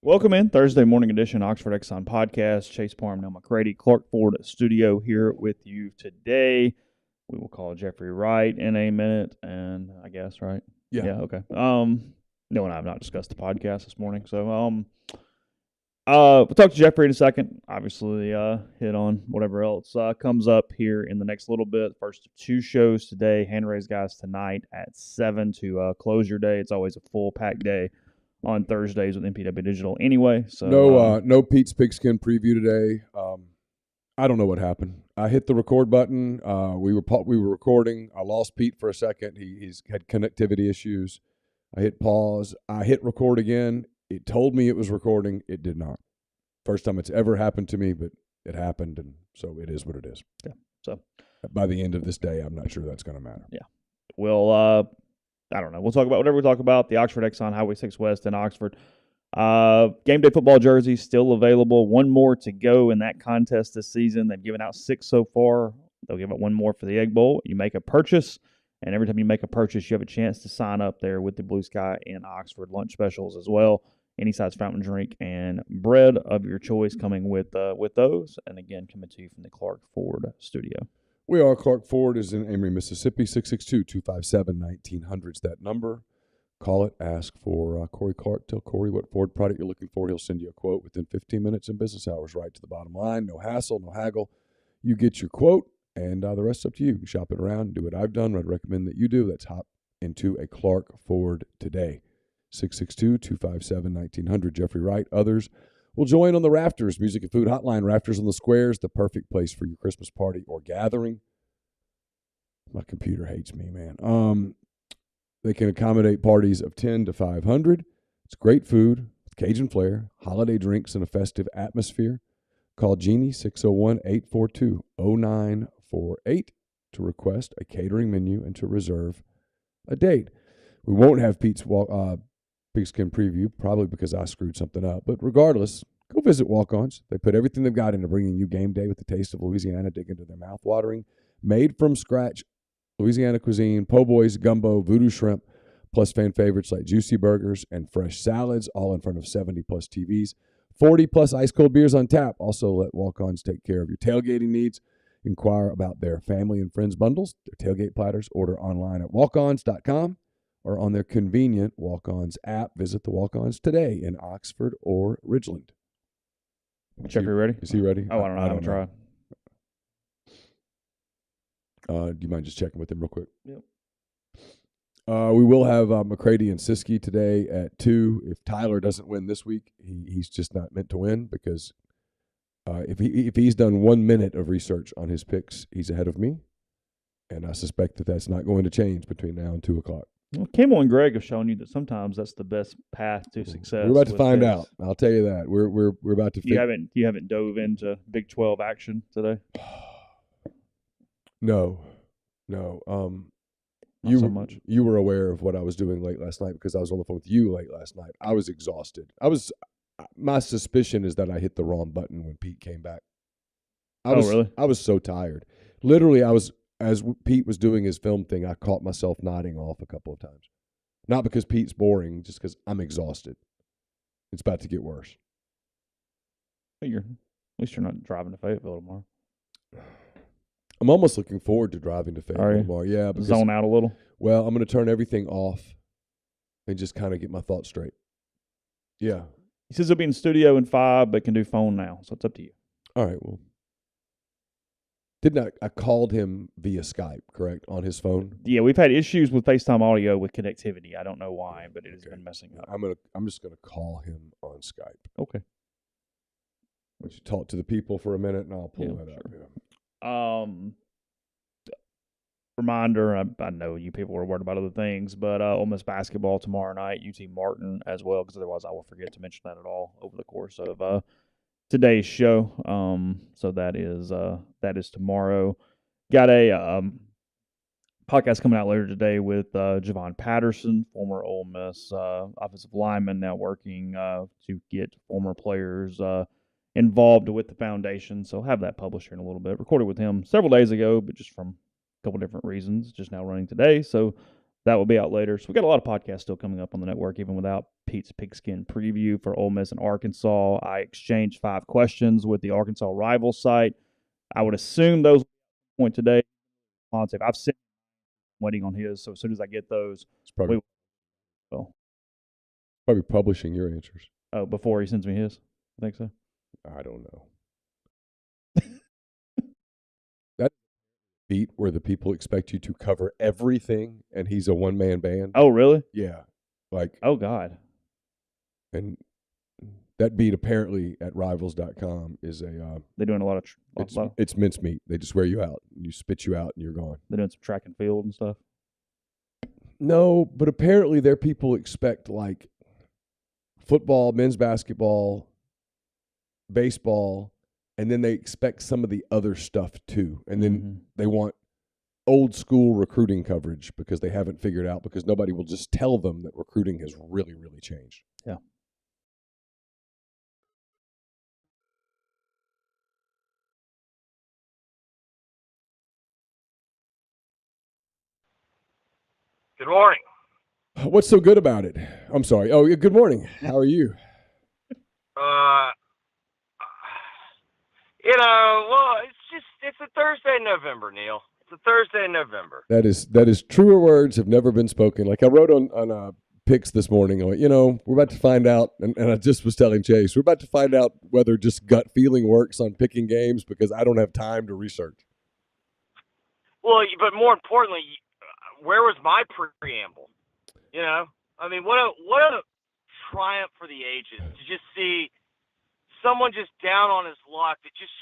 Welcome in Thursday morning edition Oxford Exxon Podcast. Chase Parham, Neal, McCready, Clark Ford studio here with you today. We will call Jeffrey Wright in a minute, and I guess, right? Yeah. Okay. No and I have not discussed the podcast this morning, so we'll talk to Jeffrey in a second. Obviously, hit on whatever else comes up here in the next little bit. First of two shows today. Hand raise guys tonight at 7 to close your day. It's always a full packed day on Thursdays with MPW Digital anyway. So no Pete's Pigskin preview today. I don't know what happened. I hit the record button. We were recording. I lost Pete for a second. He's had connectivity issues. I hit pause. I hit record again. It told me it was recording. It did not. First time it's ever happened to me, but it happened, and so it is what it is. Yeah. So by the end of this day, I'm not sure that's going to matter. Yeah. Well, I don't know. We'll talk about whatever we talk about. The Oxford Exxon Highway 6 West in Oxford. Game day football jerseys still available. One more to go in that contest this season. They've given out 6 so far. They'll give out one more for the Egg Bowl. You make a purchase, and every time you make a purchase, you have a chance to sign up there with the Blue Sky in Oxford lunch specials as well. Any size fountain drink and bread of your choice coming with those. And again, coming to you from the Clark Ford studio. We are. Clark Ford is in Amory, Mississippi. 662-257-1900 is that number. Call it. Ask for Corey Clark. Tell Corey what Ford product you're looking for. He'll send you a quote within 15 minutes in business hours, right to the bottom line. No hassle, no haggle. You get your quote, and the rest up to you. Shop it around. Do what I've done. I'd recommend that you do. Let's hop into a Clark Ford today. 662-257-1900. Jeffrey Wright. Others will join on the Rafters Music and Food Hotline. Rafters on the Squares, the perfect place for your Christmas party or gathering. My computer hates me, man. They can accommodate parties of 10 to 500. It's great food with Cajun flair, holiday drinks, and a festive atmosphere. Call Jeannie 601-842-0948 to request a catering menu and to reserve a date. We won't have Pete's Pigskin preview, probably because I screwed something up. But regardless, go visit Walk-Ons. They put everything they've got into bringing you game day with the taste of Louisiana. Dig into their mouth-watering, made-from-scratch Louisiana cuisine, po' boys, gumbo, voodoo shrimp, plus fan favorites like juicy burgers and fresh salads, all in front of 70-plus TVs. 40-plus ice-cold beers on tap. Also, let Walk-Ons take care of your tailgating needs. Inquire about their family and friends bundles, their tailgate platters. Order online at walkons.com. or on their convenient Walk-Ons app. Visit the Walk-Ons today in Oxford or Ridgeland. Jeffrey, ready? Is he ready? Oh, I don't know. I haven't tried. Do you mind just checking with him real quick? Yep. We will have McCready and Siskey today at 2. If Tyler doesn't win this week, he's just not meant to win because if he's done 1 minute of research on his picks, he's ahead of me. And I suspect that that's not going to change between now and 2 o'clock. Well, Kimmel and Greg have shown you that sometimes that's the best path to success. We're about to find out. I'll tell you that. We're about to. You haven't dove into Big 12 action today? No. Not So much. You were aware of what I was doing late last night because I was on the phone with you late last night. I was exhausted. My suspicion is that I hit the wrong button when Pete came back. Really? I was so tired. Literally, as Pete was doing his film thing, I caught myself nodding off a couple of times. Not because Pete's boring, just because I'm exhausted. It's about to get worse. At least you're not driving to Fayetteville tomorrow. I'm almost looking forward to driving to Fayetteville tomorrow. Yeah, because, zone out a little. Well, I'm going to turn everything off and just kind of get my thoughts straight. Yeah. He says he'll be in studio in 5, but can do phone now, so it's up to you. All right. Well, I called him via Skype, correct, on his phone? Yeah, we've had issues with FaceTime audio with connectivity. I don't know why, but it has been messing up. I'm just gonna call him on Skype. Okay. Why don't you talk to the people for a minute, and I'll pull that up. Yeah. Reminder, I know you people were worried about other things, but Ole Miss basketball tomorrow night, UT Martin as well, because otherwise I will forget to mention that at all over the course of today's show. So that is tomorrow. Got a podcast coming out later today with Javon Patterson, former Ole Miss offensive lineman, now working to get former players involved with the foundation. So have that published here in a little bit. Recorded with him several days ago, but just from a couple different reasons. Just now running today. So That will be out later. So we got a lot of podcasts still coming up on the network, even without Pete's Pigskin preview for Ole Miss and Arkansas. I exchanged 5 questions with the Arkansas rival site. I would assume those point today. I've sent waiting on his, so as soon as I get those, It's probably publishing your answers. Oh, before he sends me his? I think so. I don't know. That beat where the people expect you to cover everything, and he's a one-man band. Oh, really? Yeah. Like, oh, God. And that beat apparently at Rivals.com is they're doing a lot of it's mincemeat. They just wear you out. You spit you out, and you're gone. They're doing some track and field and stuff. No, but apparently their people expect like football, men's basketball, baseball, and then they expect some of the other stuff too. And then they want old school recruiting coverage because they haven't figured out, because nobody will just tell them that recruiting has really, really changed. Yeah. Good morning. What's so good about it? I'm sorry. Oh, good morning. How are you? Well, it's a Thursday in November, Neal. It's a Thursday in November. That is truer words have never been spoken. Like I wrote on picks this morning, we're about to find out, and I just was telling Chase, we're about to find out whether just gut feeling works on picking games, because I don't have time to research. Well, but more importantly, where was my preamble? I mean, what a triumph for the ages to just see someone just down on his luck that just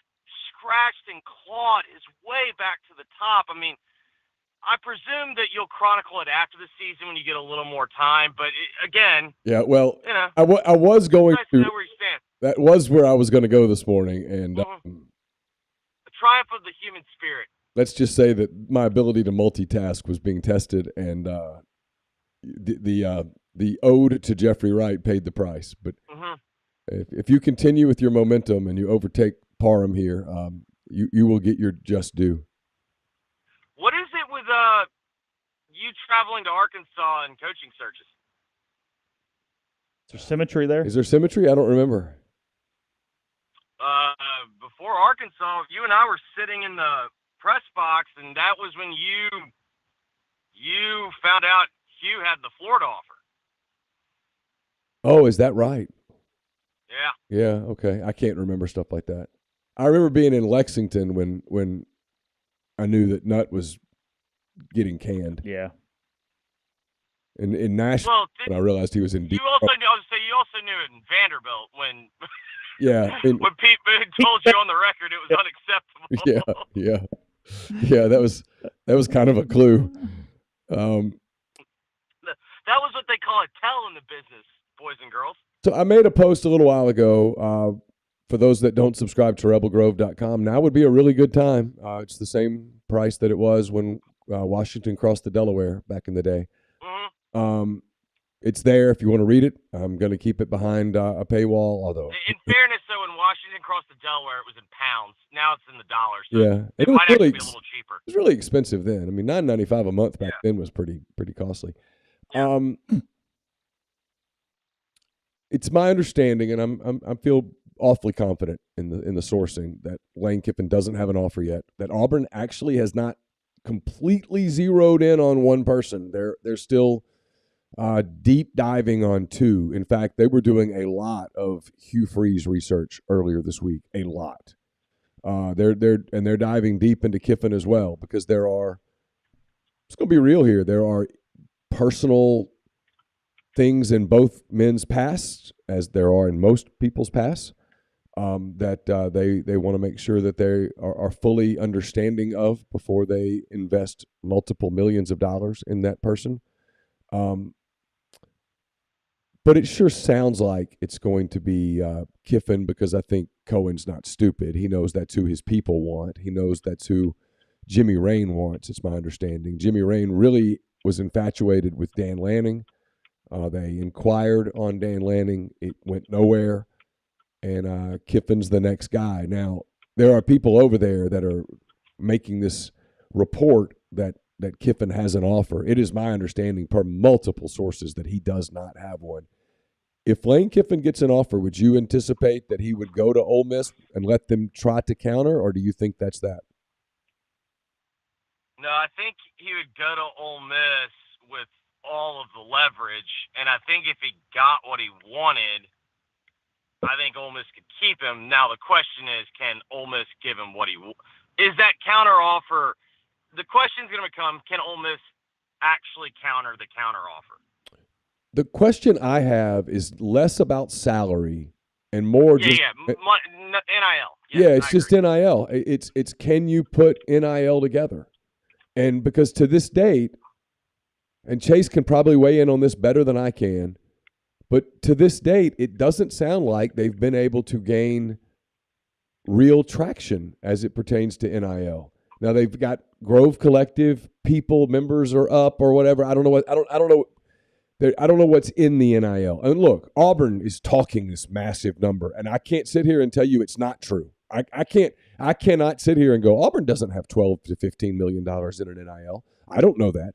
scratched and clawed his way back to the top. I mean, I presume that you'll chronicle it after the season when you get a little more time. But again, yeah, well, I was going to know where you stand. That was where I was going to go this morning, and the triumph of the human spirit. Let's just say that my ability to multitask was being tested, and the ode to Jeffrey Wright paid the price. But if you continue with your momentum and you overtake Parham here, you will get your just due. What is it with you traveling to Arkansas and coaching searches? Is there symmetry there? Is there symmetry? I don't remember. Before Arkansas, you and I were sitting in the press box, and that was when you found out Hugh had the Florida offer. Oh, is that right? Yeah. Yeah, okay. I can't remember stuff like that. I remember being in Lexington when I knew that Nutt was getting canned. Yeah. In Nashville, when I realized he was in deep. You also knew it in Vanderbilt when. Yeah. When Pete Boone told you on the record it was unacceptable. Yeah. That was kind of a clue. That was what they call a tell in the business, boys and girls. So I made a post a little while ago. For those that don't subscribe to rebelgrove.com, now would be a really good time. It's the same price that it was when Washington crossed the Delaware back in the day. It's there if you want to read it. I'm going to keep it behind a paywall, although. In fairness, though, when Washington crossed the Delaware, it was in pounds. Now it's in the dollars. So yeah, it might actually be a little cheaper. It was really expensive then. I mean, $9.95 a month back then was pretty costly. Yeah. It's my understanding, and I feel awfully confident in the sourcing, that Lane Kiffin doesn't have an offer yet. That Auburn actually has not completely zeroed in on one person. They're still deep diving on 2. In fact, they were doing a lot of Hugh Freeze research earlier this week. A lot. They're diving deep into Kiffin as well, because it's going to be real here. There are personal things in both men's pasts, as there are in most people's pasts, that they want to make sure that they are fully understanding of before they invest multiple millions of dollars in that person. But it sure sounds like it's going to be Kiffin, because I think Cohen's not stupid. He knows that's who his people want. He knows that's who Jimmy Rain wants, it's my understanding. Jimmy Rain really was infatuated with Dan Lanning. They inquired on Dan Lanning. It went nowhere. And Kiffin's the next guy. Now, there are people over there that are making this report that that Kiffin has an offer. It is my understanding per multiple sources that he does not have one. If Lane Kiffin gets an offer, would you anticipate that he would go to Ole Miss and let them try to counter, or do you think that's that? No, I think he would go to Ole Miss with all of the leverage, and I think if he got what he wanted, I think Ole Miss could keep him. Now the question is, can Ole Miss give him what he is that counter offer? The question is going to become, can Ole Miss actually counter the counter offer? The question I have is less about salary and more NIL. It's just NIL. It's can you put NIL together? And because to this date, and Chase can probably weigh in on this better than I can, but to this date, it doesn't sound like they've been able to gain real traction as it pertains to NIL. Now they've got Grove Collective members are up or whatever. I don't know what's in the NIL. And look, Auburn is talking this massive number, and I can't sit here and tell you it's not true. I cannot sit here and go, Auburn doesn't have $12 to $15 million in an NIL. I don't know that.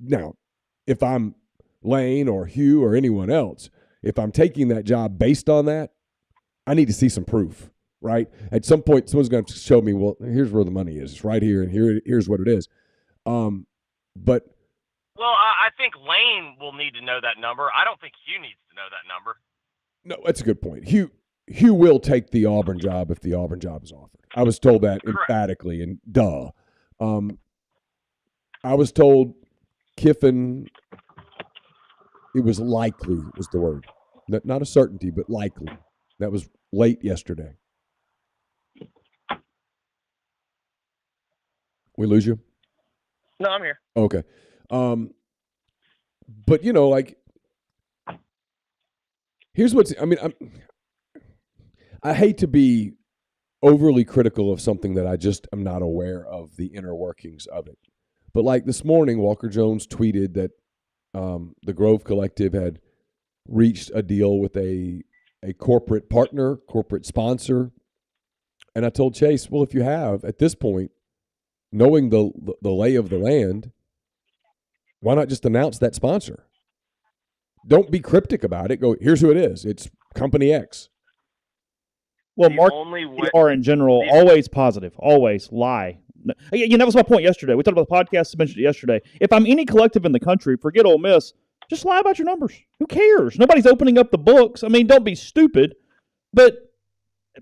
Now, if I'm Lane or Hugh or anyone else, if I'm taking that job based on that, I need to see some proof, right? At some point, someone's going to show me, well, here's where the money is. It's right here, and here's what it is. Well, I think Lane will need to know that number. I don't think Hugh needs to know that number. No, that's a good point. Hugh will take the Auburn job if the Auburn job is offered. I was told that emphatically, and duh. I was told Kiffin, it was likely was the word. Not a certainty, but likely. That was late yesterday. We lose you? No, I'm here. Okay. But, here's I hate to be overly critical of something that I just am not aware of the inner workings of it. But like this morning, Walker Jones tweeted that the Grove Collective had reached a deal with a corporate partner, corporate sponsor. And I told Chase, well, if you have, at this point, knowing the lay of the land, why not just announce that sponsor? Don't be cryptic about it. Go, here's who it is. It's Company X. Well, PR in general, always positive, always lie. Again, that was my point yesterday. We talked about the podcast, I mentioned it yesterday. If I'm any collective in the country, forget Ole Miss, just lie about your numbers. Who cares? Nobody's opening up the books. I mean, don't be stupid. But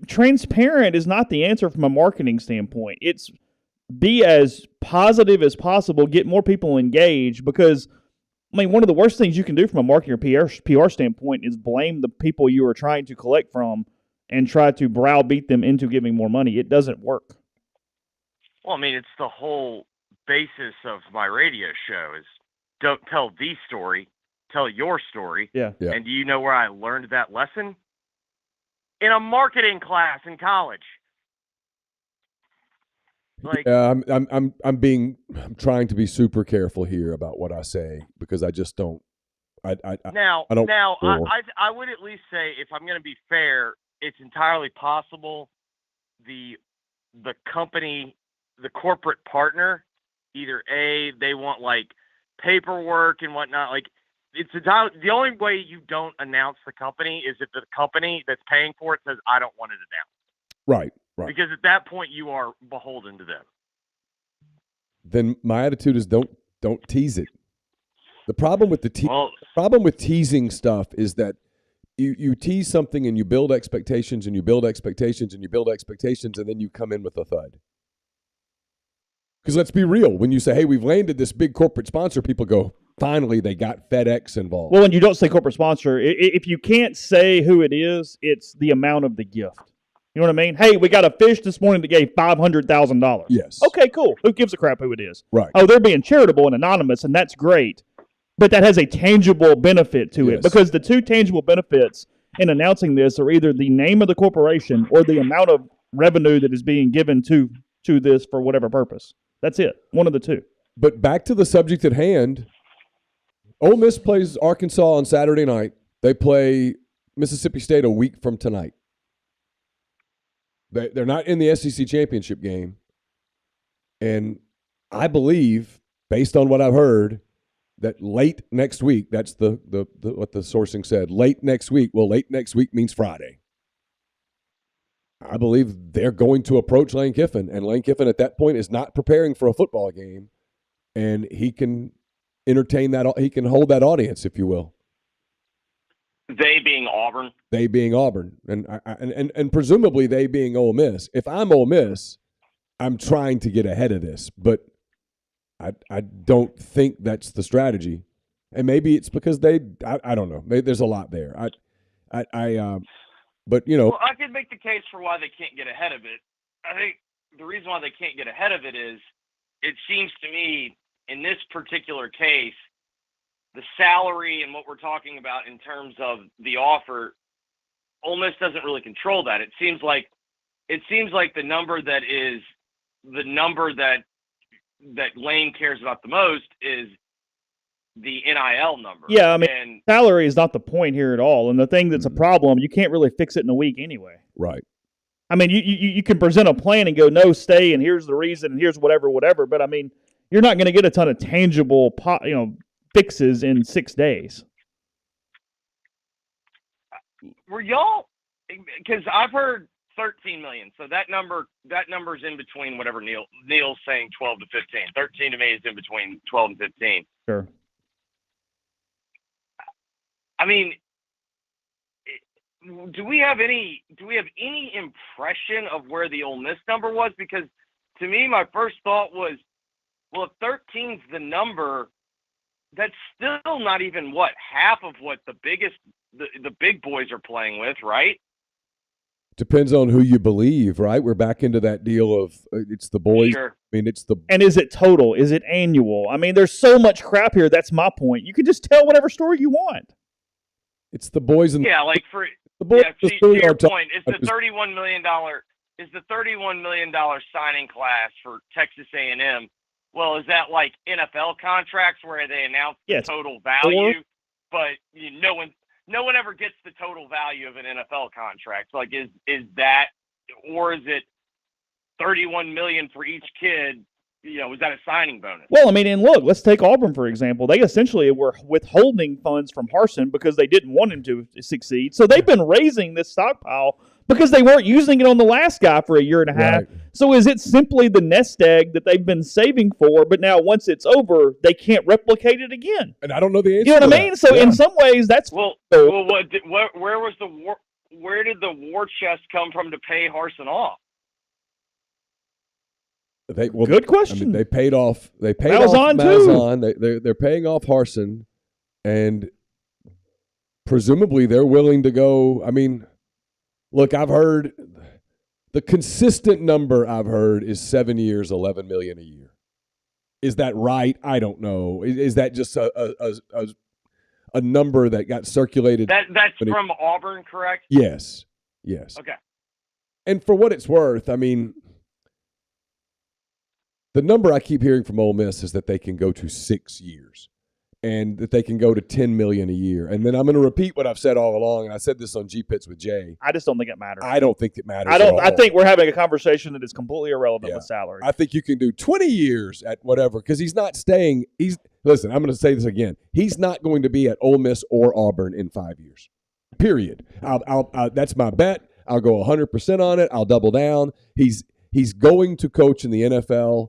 transparent is not the answer from a marketing standpoint. It's be as positive as possible, get more people engaged, because, I mean, one of the worst things you can do from a marketing or PR standpoint is blame the people you are trying to collect from and try to browbeat them into giving more money. It doesn't work. Well, I mean, it's the whole basis of my radio show is don't tell the story, tell your story. Yeah. And do you know where I learned that lesson? In a marketing class in college. I'm trying to be super careful here about what I say because I just don't. I would at least say, if I'm going to be fair, it's entirely possible the company, the corporate partner, either they want like paperwork and whatnot. Like the only way you don't announce the company is if the company that's paying for it says, I don't want it announced. Right. Because at that point you are beholden to them. Then my attitude is don't tease it. The problem with problem with teasing stuff is that you tease something and you build expectations and you build expectations and you build expectations and then you come in with a thud. Because let's be real, when you say, hey, we've landed this big corporate sponsor, people go, finally they got FedEx involved. Well, when you don't say corporate sponsor, if you can't say who it is, it's the amount of the gift. You know what I mean? Hey, we got a fish this morning that gave $500,000. Yes. Okay, cool. Who gives a crap who it is? Right. Oh, they're being charitable and anonymous, and that's great. But that has a tangible benefit to it, because the two tangible benefits in announcing this are either the name of the corporation or the amount of revenue that is being given to this for whatever purpose. That's it. One of the two. But back to the subject at hand, Ole Miss plays Arkansas on Saturday night. They play Mississippi State a week from tonight. They're not in the SEC championship game. And I believe based on what I've heard, that late next week, that's the what the sourcing said, late next week. Well, late next week means Friday. I believe they're going to approach Lane Kiffin, and Lane Kiffin at that point is not preparing for a football game, and he can entertain that. He can hold that audience, if you will. They being Auburn. They being Auburn, and presumably they being Ole Miss. If I'm Ole Miss, I'm trying to get ahead of this, but I don't think that's the strategy, and maybe it's because I don't know. There's a lot there. But you know, well, I could make the case for why they can't get ahead of it. I think the reason why they can't get ahead of it is, it seems to me in this particular case, the salary and what we're talking about in terms of the offer, Ole Miss doesn't really control that. It seems like the number that is the number that Lane cares about the most is the NIL number. Yeah, I mean, salary is not the point here at all. And the thing that's a problem, you can't really fix it in a week anyway. Right. I mean, you can present a plan and go, no, stay, and here's the reason, and here's whatever. But, I mean, you're not going to get a ton of tangible fixes in 6 days. Were y'all – because I've heard $13 million. So that number's in between whatever Neal's saying, 12 to 15. 13 to me is in between 12 and 15. Sure. I mean, do we have any impression of where the Ole Miss number was? Because to me, my first thought was, well, if 13's the number, that's still not even half of what the big boys are playing with, right? Depends on who you believe, right? We're back into that deal of it's the boys. Sure. I mean, it's the – and is it total? Is it annual? I mean, there's so much crap here. That's my point. You can just tell whatever story you want. It's the boys and like for the boys. Yeah, to your point, is the $31 million signing class for Texas A&M? Well, is that like NFL contracts where they announce the total value, but no one ever gets the total value of an NFL contract? Like, is that, or is it $31 million for each kid? Was that a signing bonus? Well, I mean, and look, let's take Auburn, for example. They essentially were withholding funds from Harsin because they didn't want him to succeed. So they've been raising this stockpile because they weren't using it on the last guy for a year and a half. Right. So is it simply the nest egg that they've been saving for, but now once it's over, they can't replicate it again? And I don't know the answer. You know what I mean? So in some ways, that's where did the war chest come from to pay Harsin off? Good question. I mean, they paid off. They paid Malzahn off Malzahn. They're paying off Harsin, and presumably they're willing to go. I mean, look, I've heard the consistent number I've heard is 7 years, $11 million a year. Is that right? I don't know. Is that just a number that got circulated? That's from Auburn, correct? Yes. Okay. And for what it's worth, I mean, the number I keep hearing from Ole Miss is that they can go to 6 years and that they can go to $10 million a year. And then I'm going to repeat what I've said all along, and I said this on G-Pits with Jay. I just don't think it matters. I don't think it matters I think we're having a conversation that is completely irrelevant with salary. I think you can do 20 years at whatever because he's not staying. Listen, I'm going to say this again. He's not going to be at Ole Miss or Auburn in 5 years, period. That's my bet. I'll go 100% on it. I'll double down. He's going to coach in the NFL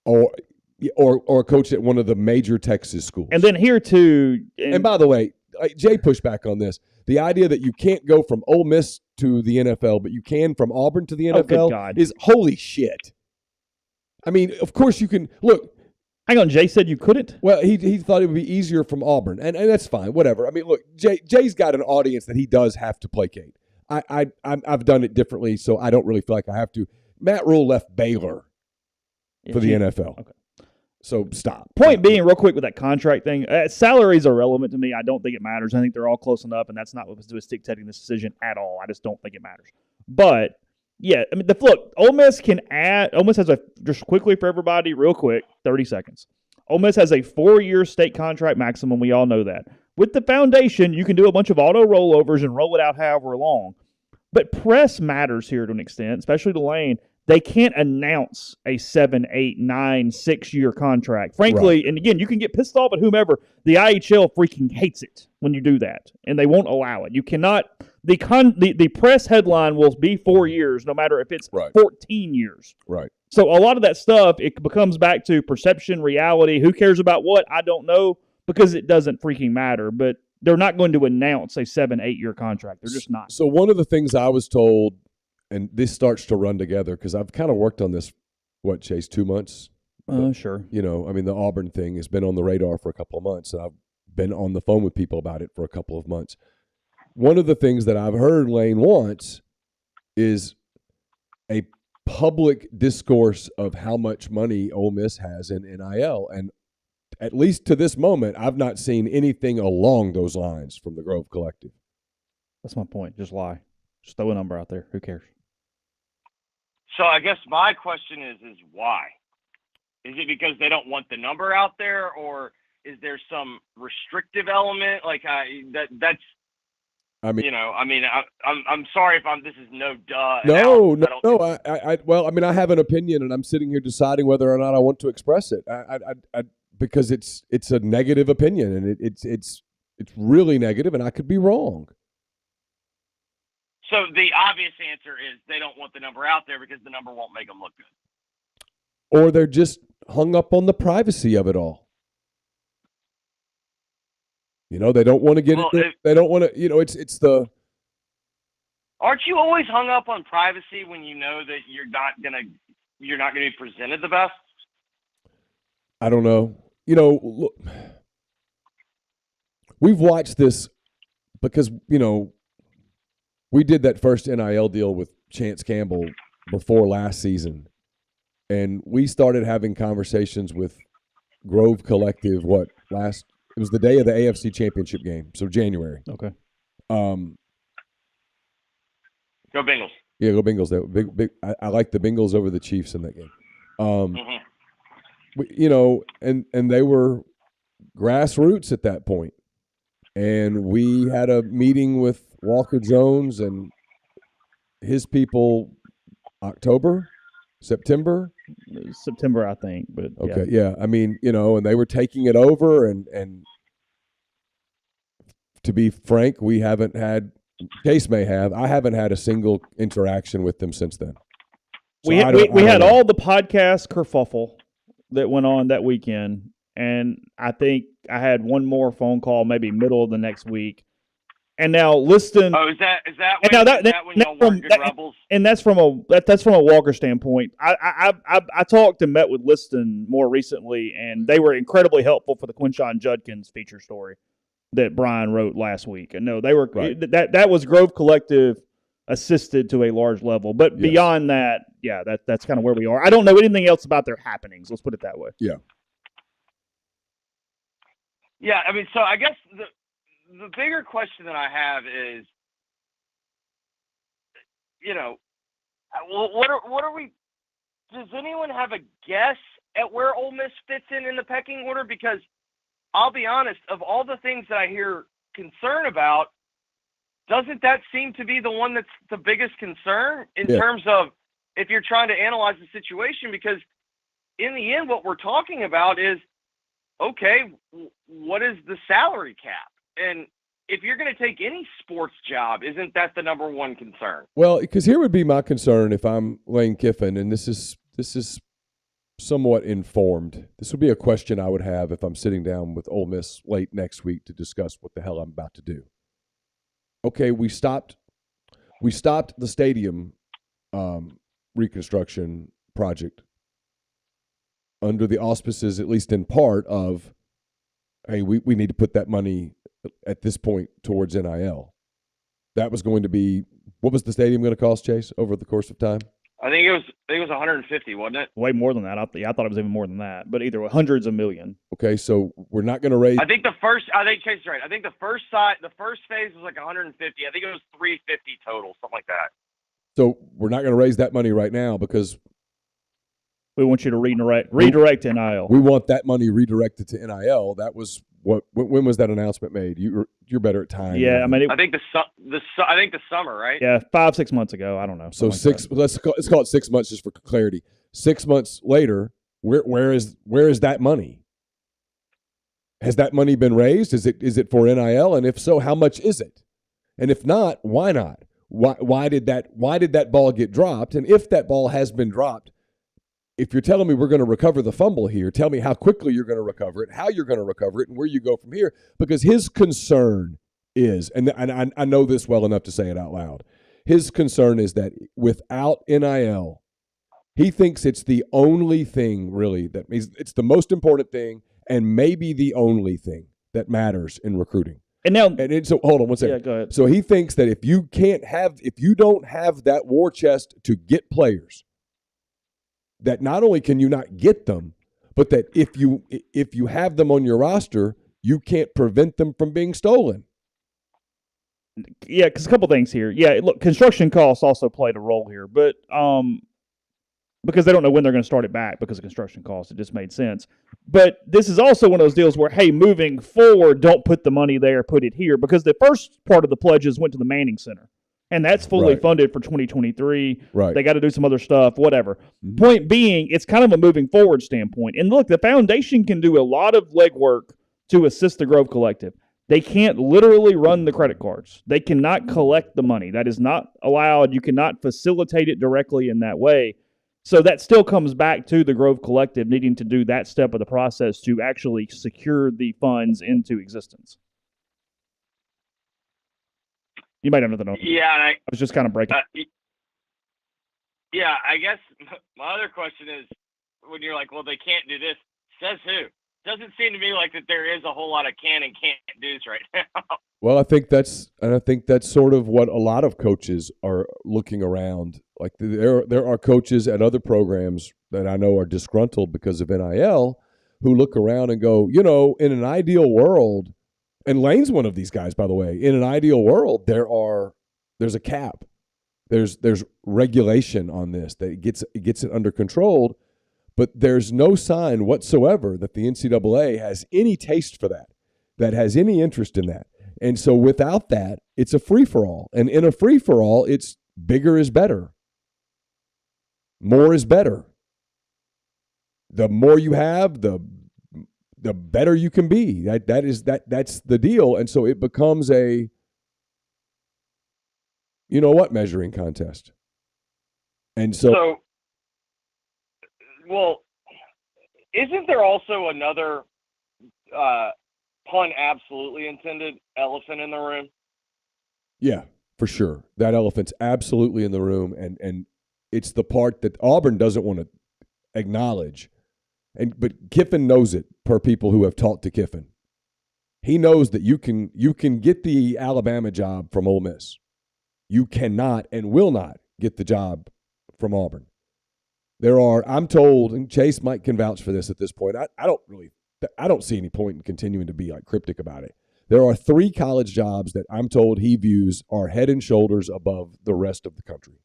or coach at one of the major Texas schools. And then here too. And by the way, Jay pushed back on this. The idea that you can't go from Ole Miss to the NFL, but you can from Auburn to the NFL is holy shit. I mean, of course you can. Look. Hang on, Jay said you couldn't? Well, he thought it would be easier from Auburn, and that's fine, whatever. I mean, look, Jay's got an audience that he does have to placate. I've done it differently, so I don't really feel like I have to. Matt Rule left Baylor for the NFL. Okay. So stop. Point being, real quick with that contract thing, salary is irrelevant to me. I don't think it matters. I think they're all close enough, and that's not what was dictating this decision at all. I just don't think it matters. But, yeah, I mean, look, Ole Miss has just quickly for everybody, real quick, 30 seconds. Ole Miss has a 4-year state contract maximum. We all know that. With the foundation, you can do a bunch of auto rollovers and roll it out however long. But press matters here to an extent, especially to Lane. they can't announce a 7, 8, 9, 6-year contract. Frankly, and again, you can get pissed off at whomever. The IHL freaking hates it when you do that, and they won't allow it. You cannot. The press headline will be 4 years, no matter if it's 14 years. Right. So a lot of that stuff, it becomes back to perception, reality. Who cares about what? I don't know, because it doesn't freaking matter. But they're not going to announce a 7, 8-year contract. They're just not. So one of the things I was told, and this starts to run together because I've kind of worked on this, Chase, 2 months? Sure. The Auburn thing has been on the radar for a couple of months, and I've been on the phone with people about it for a couple of months. One of the things that I've heard Lane wants is a public discourse of how much money Ole Miss has in NIL. And at least to this moment, I've not seen anything along those lines from the Grove Collective. That's my point. Just lie. Just throw a number out there. Who cares? So I guess my question is why? Is it because they don't want the number out there, or is there some restrictive element? Like that's. I mean, I'm sorry if this is no duh. No. I have an opinion, and I'm sitting here deciding whether or not I want to express it. Because it's a negative opinion, and it's really negative, and I could be wrong. So the obvious answer is they don't want the number out there because the number won't make them look good. Or they're just hung up on the privacy of it all. They don't want to get it. They don't want to. It's the. Aren't you always hung up on privacy when you know that you're not gonna be presented the best? I don't know. Look, we've watched this because we did that first NIL deal with Chance Campbell before last season, and we started having conversations with Grove Collective. It was the day of the AFC Championship game, so January. Okay. Go Bengals. Yeah, go Bengals. Big. I like the Bengals over the Chiefs in that game. And they were grassroots at that point, and we had a meeting with Walker Jones and his people. September, I think. But okay, yeah. I mean, and they were taking it over, and to be frank, Case may have. I haven't had a single interaction with them since then. So we had all the podcast kerfuffle that went on that weekend, and I think I had one more phone call maybe middle of the next week. And now Liston. Oh, is that when y'all weren't good Rebels? And that's from a Walker standpoint. I talked and met with Liston more recently, and they were incredibly helpful for the Quinshon Judkins feature story that Brian wrote last week. And no, they were that was Grove Collective assisted to a large level. But beyond that, that's kind of where we are. I don't know anything else about their happenings. Let's put it that way. Yeah. Yeah, I mean, so I guess the bigger question that I have is, what are we? Does anyone have a guess at where Ole Miss fits in the pecking order? Because I'll be honest, of all the things that I hear concern about, doesn't that seem to be the one that's the biggest concern in terms of if you're trying to analyze the situation? Because in the end, what we're talking about is, okay, what is the salary cap? And if you're going to take any sports job, isn't that the number one concern? Well, because here would be my concern if I'm Lane Kiffin, and this is somewhat informed. This would be a question I would have if I'm sitting down with Ole Miss late next week to discuss what the hell I'm about to do. Okay, we stopped the stadium reconstruction project under the auspices, at least in part, of, hey, we need to put that money at this point towards NIL. That was going to be, what was the stadium going to cost, Chase, over the course of time? I think it was 150, wasn't it? Way more than that. I thought it was even more than that, but either hundreds of million. Okay, so we're not going to raise. I think Chase is right. I think the first phase was like 150. I think it was 350 total, something like that. So we're not going to raise that money right now because we want you to redirect to NIL. We want that money redirected to NIL. That was when was that announcement made? You're better at time. Yeah, I mean, I think the summer, right? Yeah, 5-6 months ago. I don't know. So let's call it 6 months just for clarity. 6 months later, where is that money? Has that money been raised? Is it for NIL? And if so, how much is it? And if not, why not? Why did that ball get dropped? And if that ball has been dropped, if you're telling me we're going to recover the fumble here, tell me how quickly you're going to recover it, how you're going to recover it, and where you go from here. Because his concern is, and I know this well enough to say it out loud, his concern is that without NIL, he thinks it's the only thing really that it's the most important thing and maybe the only thing that matters in recruiting. So hold on one second. Yeah, go ahead. So he thinks that if you don't have that war chest to get players, that not only can you not get them, but that if you have them on your roster, you can't prevent them from being stolen. Yeah, because a couple things here. Yeah, look, construction costs also played a role here, but because they don't know when they're going to start it back because of construction costs, it just made sense. But this is also one of those deals where, hey, moving forward, don't put the money there, put it here, because the first part of the pledges went to the Manning Center. And that's fully funded for 2023. Right. They got to do some other stuff, whatever. Mm-hmm. Point being, it's kind of a moving forward standpoint. And look, the foundation can do a lot of legwork to assist the Grove Collective. They can't literally run the credit cards. They cannot collect the money. That is not allowed. You cannot facilitate it directly in that way. So that still comes back to the Grove Collective needing to do that step of the process to actually secure the funds into existence. You might have nothing. Yeah, I was just kind of breaking. Yeah, I guess my other question is, when you're like, well, they can't do this, says who? Doesn't seem to me like that there is a whole lot of can and can't do's right now. Well, I think that's sort of what a lot of coaches are looking around. Like there are coaches at other programs that I know are disgruntled because of NIL who look around and go, in an ideal world. And Lane's one of these guys, by the way. In an ideal world, there's a cap. There's regulation on this that gets it under control, but there's no sign whatsoever that the NCAA has any taste for that has any interest in that. And so without that, it's a free-for-all. And in a free-for-all, it's bigger is better. More is better. The more you have, the better you can be. That's the deal. And so it becomes a measuring contest. And so well, isn't there also another pun absolutely intended elephant in the room? Yeah, for sure. That elephant's absolutely in the room, and it's the part that Auburn doesn't want to acknowledge. But Kiffin knows it, per people who have talked to Kiffin. He knows that you can get the Alabama job from Ole Miss. You cannot and will not get the job from Auburn. I'm told, and Chase Mike can vouch for this at this point. I don't see any point in continuing to be like cryptic about it. There are 3 college jobs that I'm told he views are head and shoulders above the rest of the country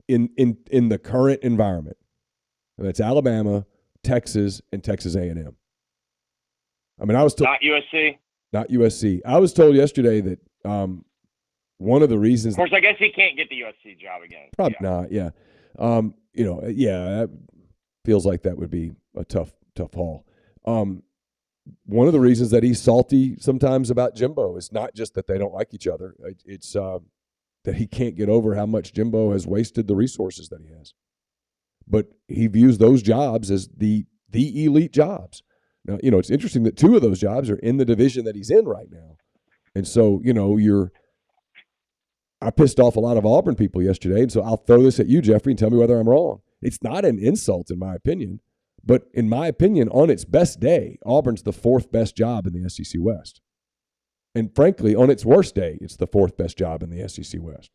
in the current environment. And that's Alabama, Texas, and Texas A&M. I mean, I was told not USC. I was told yesterday that one of the reasons. Of course, I guess he can't get the USC job again. Probably not. Yeah. That feels like that would be a tough haul. One of the reasons that he's salty sometimes about Jimbo is not just that they don't like each other. It's that he can't get over how much Jimbo has wasted the resources that he has. But he views those jobs as the elite jobs. Now, it's interesting that 2 of those jobs are in the division that he's in right now. And so, I pissed off a lot of Auburn people yesterday, and so I'll throw this at you, Jeffrey, and tell me whether I'm wrong. It's not an insult, in my opinion. But in my opinion, on its best day, Auburn's the 4th best job in the SEC West. And frankly, on its worst day, it's the 4th best job in the SEC West.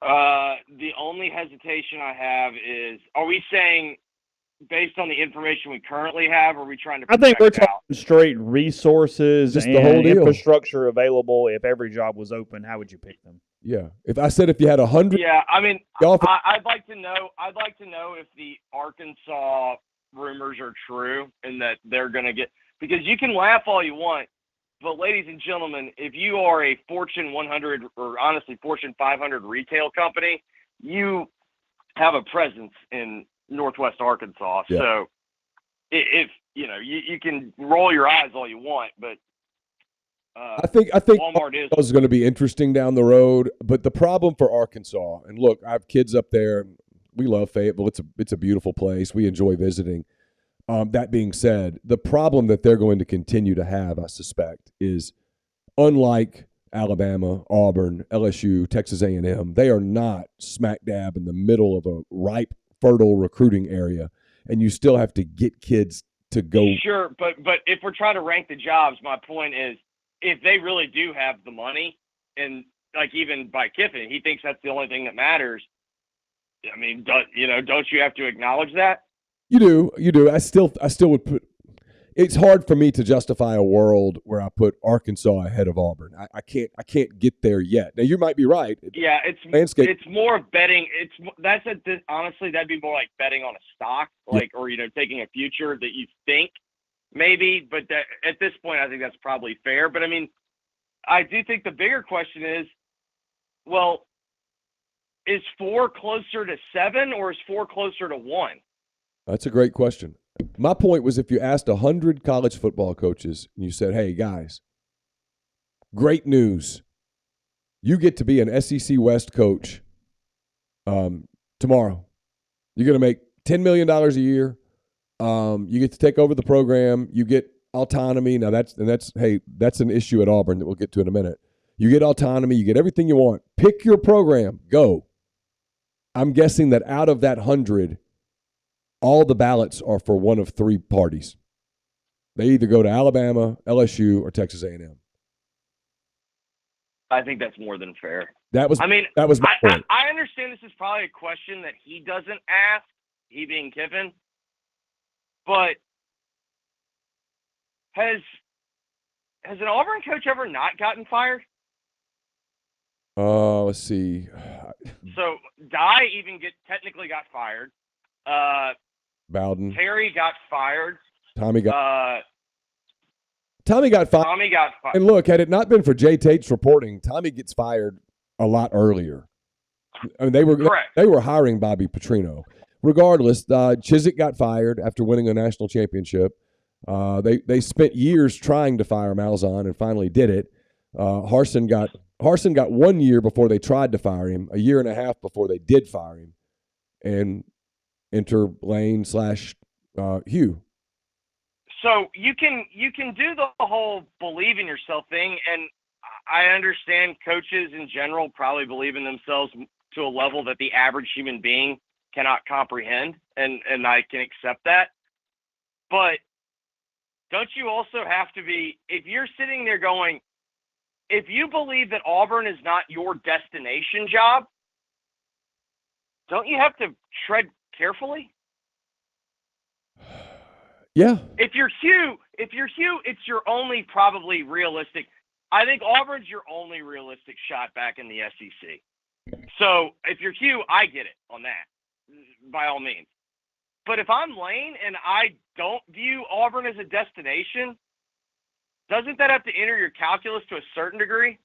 The only hesitation I have is, are we saying based on the information we currently have, or are we trying to I think we're talking out? Straight resources Just and the whole deal. Infrastructure available. If every job was open, how would you pick them? Yeah. If you had 100. Yeah, I mean, I'd like to know if the Arkansas rumors are true and that they're going to get – Because you can laugh all you want, but ladies and gentlemen, if you are a Fortune 100 or honestly Fortune 500 retail company, you have a presence in Northwest Arkansas. Yeah. So if you can roll your eyes all you want, but I think Walmart is going to be interesting down the road. But the problem for Arkansas, and look, I have kids up there. We love Fayetteville. It's a beautiful place. We enjoy visiting. That being said, the problem that they're going to continue to have, I suspect, is unlike Alabama, Auburn, LSU, Texas A&M, they are not smack dab in the middle of a ripe, fertile recruiting area, and you still have to get kids to go. Sure, but if we're trying to rank the jobs, my point is, if they really do have the money, and like even by Kiffin, he thinks that's the only thing that matters. I mean, don't you have to acknowledge that? You do. I still would put. It's hard for me to justify a world where I put Arkansas ahead of Auburn. I can't get there yet. Now you might be right. Yeah, it's more of betting. Honestly, that'd be more like betting on a stock, or taking a future that you think maybe. But at this point, I think that's probably fair. But I mean, I do think the bigger question is, well, is 4 closer to 7 or is 4 closer to 1? That's a great question. My point was, if you asked 100 college football coaches and you said, hey, guys, great news. You get to be an SEC West coach tomorrow. You're going to make $10 million a year. You get to take over the program. You get autonomy. Now, that's an issue at Auburn that we'll get to in a minute. You get autonomy. You get everything you want. Pick your program. Go. I'm guessing that out of that 100, all the ballots are for one of 3 parties. They either go to Alabama, LSU, or Texas A&M. I think that's more than fair. That was my point. I understand this is probably a question that he doesn't ask, he being Kiffin, but has an Auburn coach ever not gotten fired? Let's see. So Dye even technically got fired. Bowden. Terry got fired. Tommy got fired. Tommy got fired. And look, had it not been for Jay Tate's reporting, Tommy gets fired a lot earlier. I mean, they were hiring Bobby Petrino. Regardless, Chizik got fired after winning a national championship. They spent years trying to fire Malzahn and finally did it. Harsin got 1 year before they tried to fire him, a year and a half before they did fire him, and enter Lane / Hugh. So you can do the whole believe in yourself thing, and I understand coaches in general probably believe in themselves to a level that the average human being cannot comprehend, and I can accept that. But don't you also have to be, if you're sitting there going, if you believe that Auburn is not your destination job, don't you have to tread carefully? Yeah. If you're Hugh, it's your only probably realistic. I think Auburn's your only realistic shot back in the SEC. So if you're Hugh, I get it on that, by all means. But if I'm Lane and I don't view Auburn as a destination, doesn't that have to enter your calculus to a certain degree?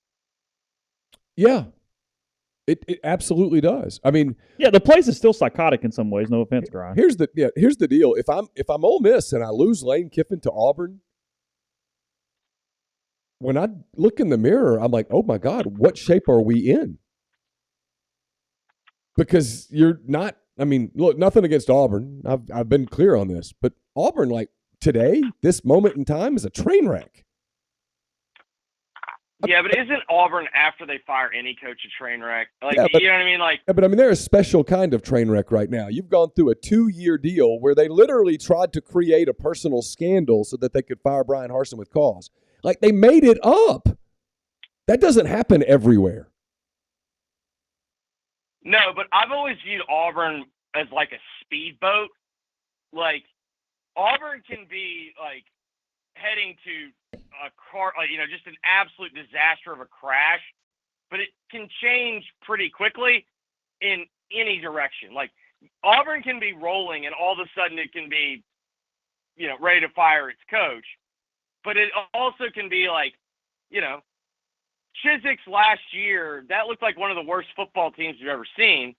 Yeah. It absolutely does. I mean, yeah, the place is still psychotic in some ways. No offense, Brian. Here's the deal. If I'm Ole Miss and I lose Lane Kiffin to Auburn, when I look in the mirror, I'm like, oh my God, what shape are we in? Because you're not. I mean, look, nothing against Auburn. I've been clear on this, but Auburn, like today, this moment in time, is a train wreck. Yeah, but isn't Auburn, after they fire any coach, a train wreck? You know what I mean? But I mean, they're a special kind of train wreck right now. You've gone through a 2-year deal where they literally tried to create a personal scandal so that they could fire Brian Harsin with cause. Like, they made it up. That doesn't happen everywhere. No, but I've always viewed Auburn as like a speedboat. Like, Auburn can be like heading to a car, just an absolute disaster of a crash, but it can change pretty quickly in any direction. Like, Auburn can be rolling and all of a sudden it can be, ready to fire its coach. but it also can be like, you know, Chiswick's last year, that looked like one of the worst football teams you've ever seen.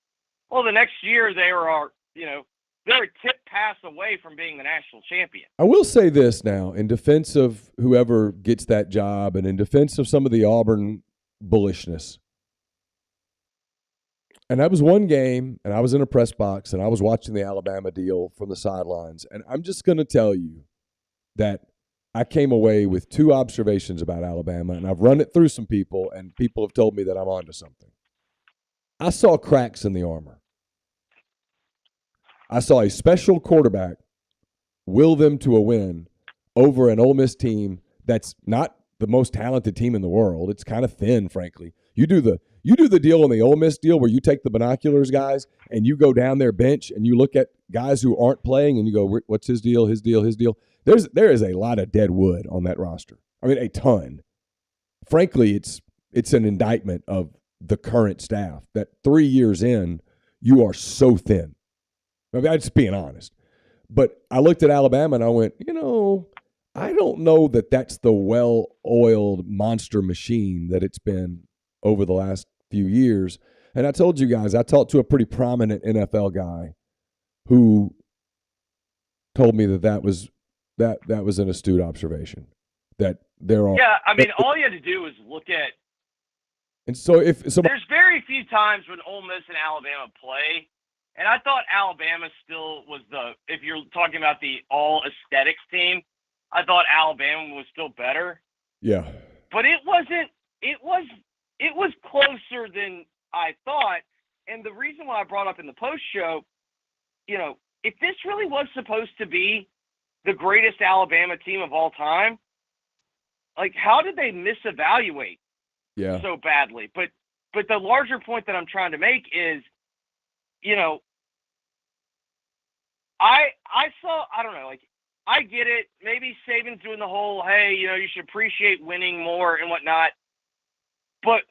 Well, the next year they were, you know, they're a tip pass away from being the national champion. I will say this now, in defense of whoever gets that job and in defense of some of the Auburn bullishness. And that was one game, and I was in a press box, and I was watching the Alabama deal from the sidelines. And I'm just going to tell you that I came away with two observations about Alabama, and I've run it through some people, and people have told me that I'm onto something. I saw cracks in the armor. I saw a special quarterback will them to a win over an Ole Miss team that's not the most talented team in the world. It's kind of thin, frankly. You do the deal on the Ole Miss deal where you take the binoculars, guys, and you go down their bench and you look at guys who aren't playing and you go, what's his deal, his deal, his deal. There is a lot of dead wood on that roster. I mean, a ton. Frankly, it's an indictment of the current staff that 3 years in, you are so thin. I mean, I'm just being honest. But I looked at Alabama and I went, you know, I don't know that that's the well-oiled monster machine that it's been over the last few years. And I told you guys, I talked to a pretty prominent NFL guy who told me that was an astute observation. That there are I mean, all you had to do was look at. And so there's very few times when Ole Miss and Alabama play, and I thought Alabama still was if you're talking about the all aesthetics team, I thought Alabama was still better. Yeah. But it wasn't. It was closer than I thought, and the reason why I brought up in the post show, you know, if this really was supposed to be the greatest Alabama team of all time, like how did they misevaluate so badly? But the larger point that I'm trying to make is, you know, I don't know, like I get it. Maybe Saban's doing the whole, hey, you know, you should appreciate winning more and whatnot. But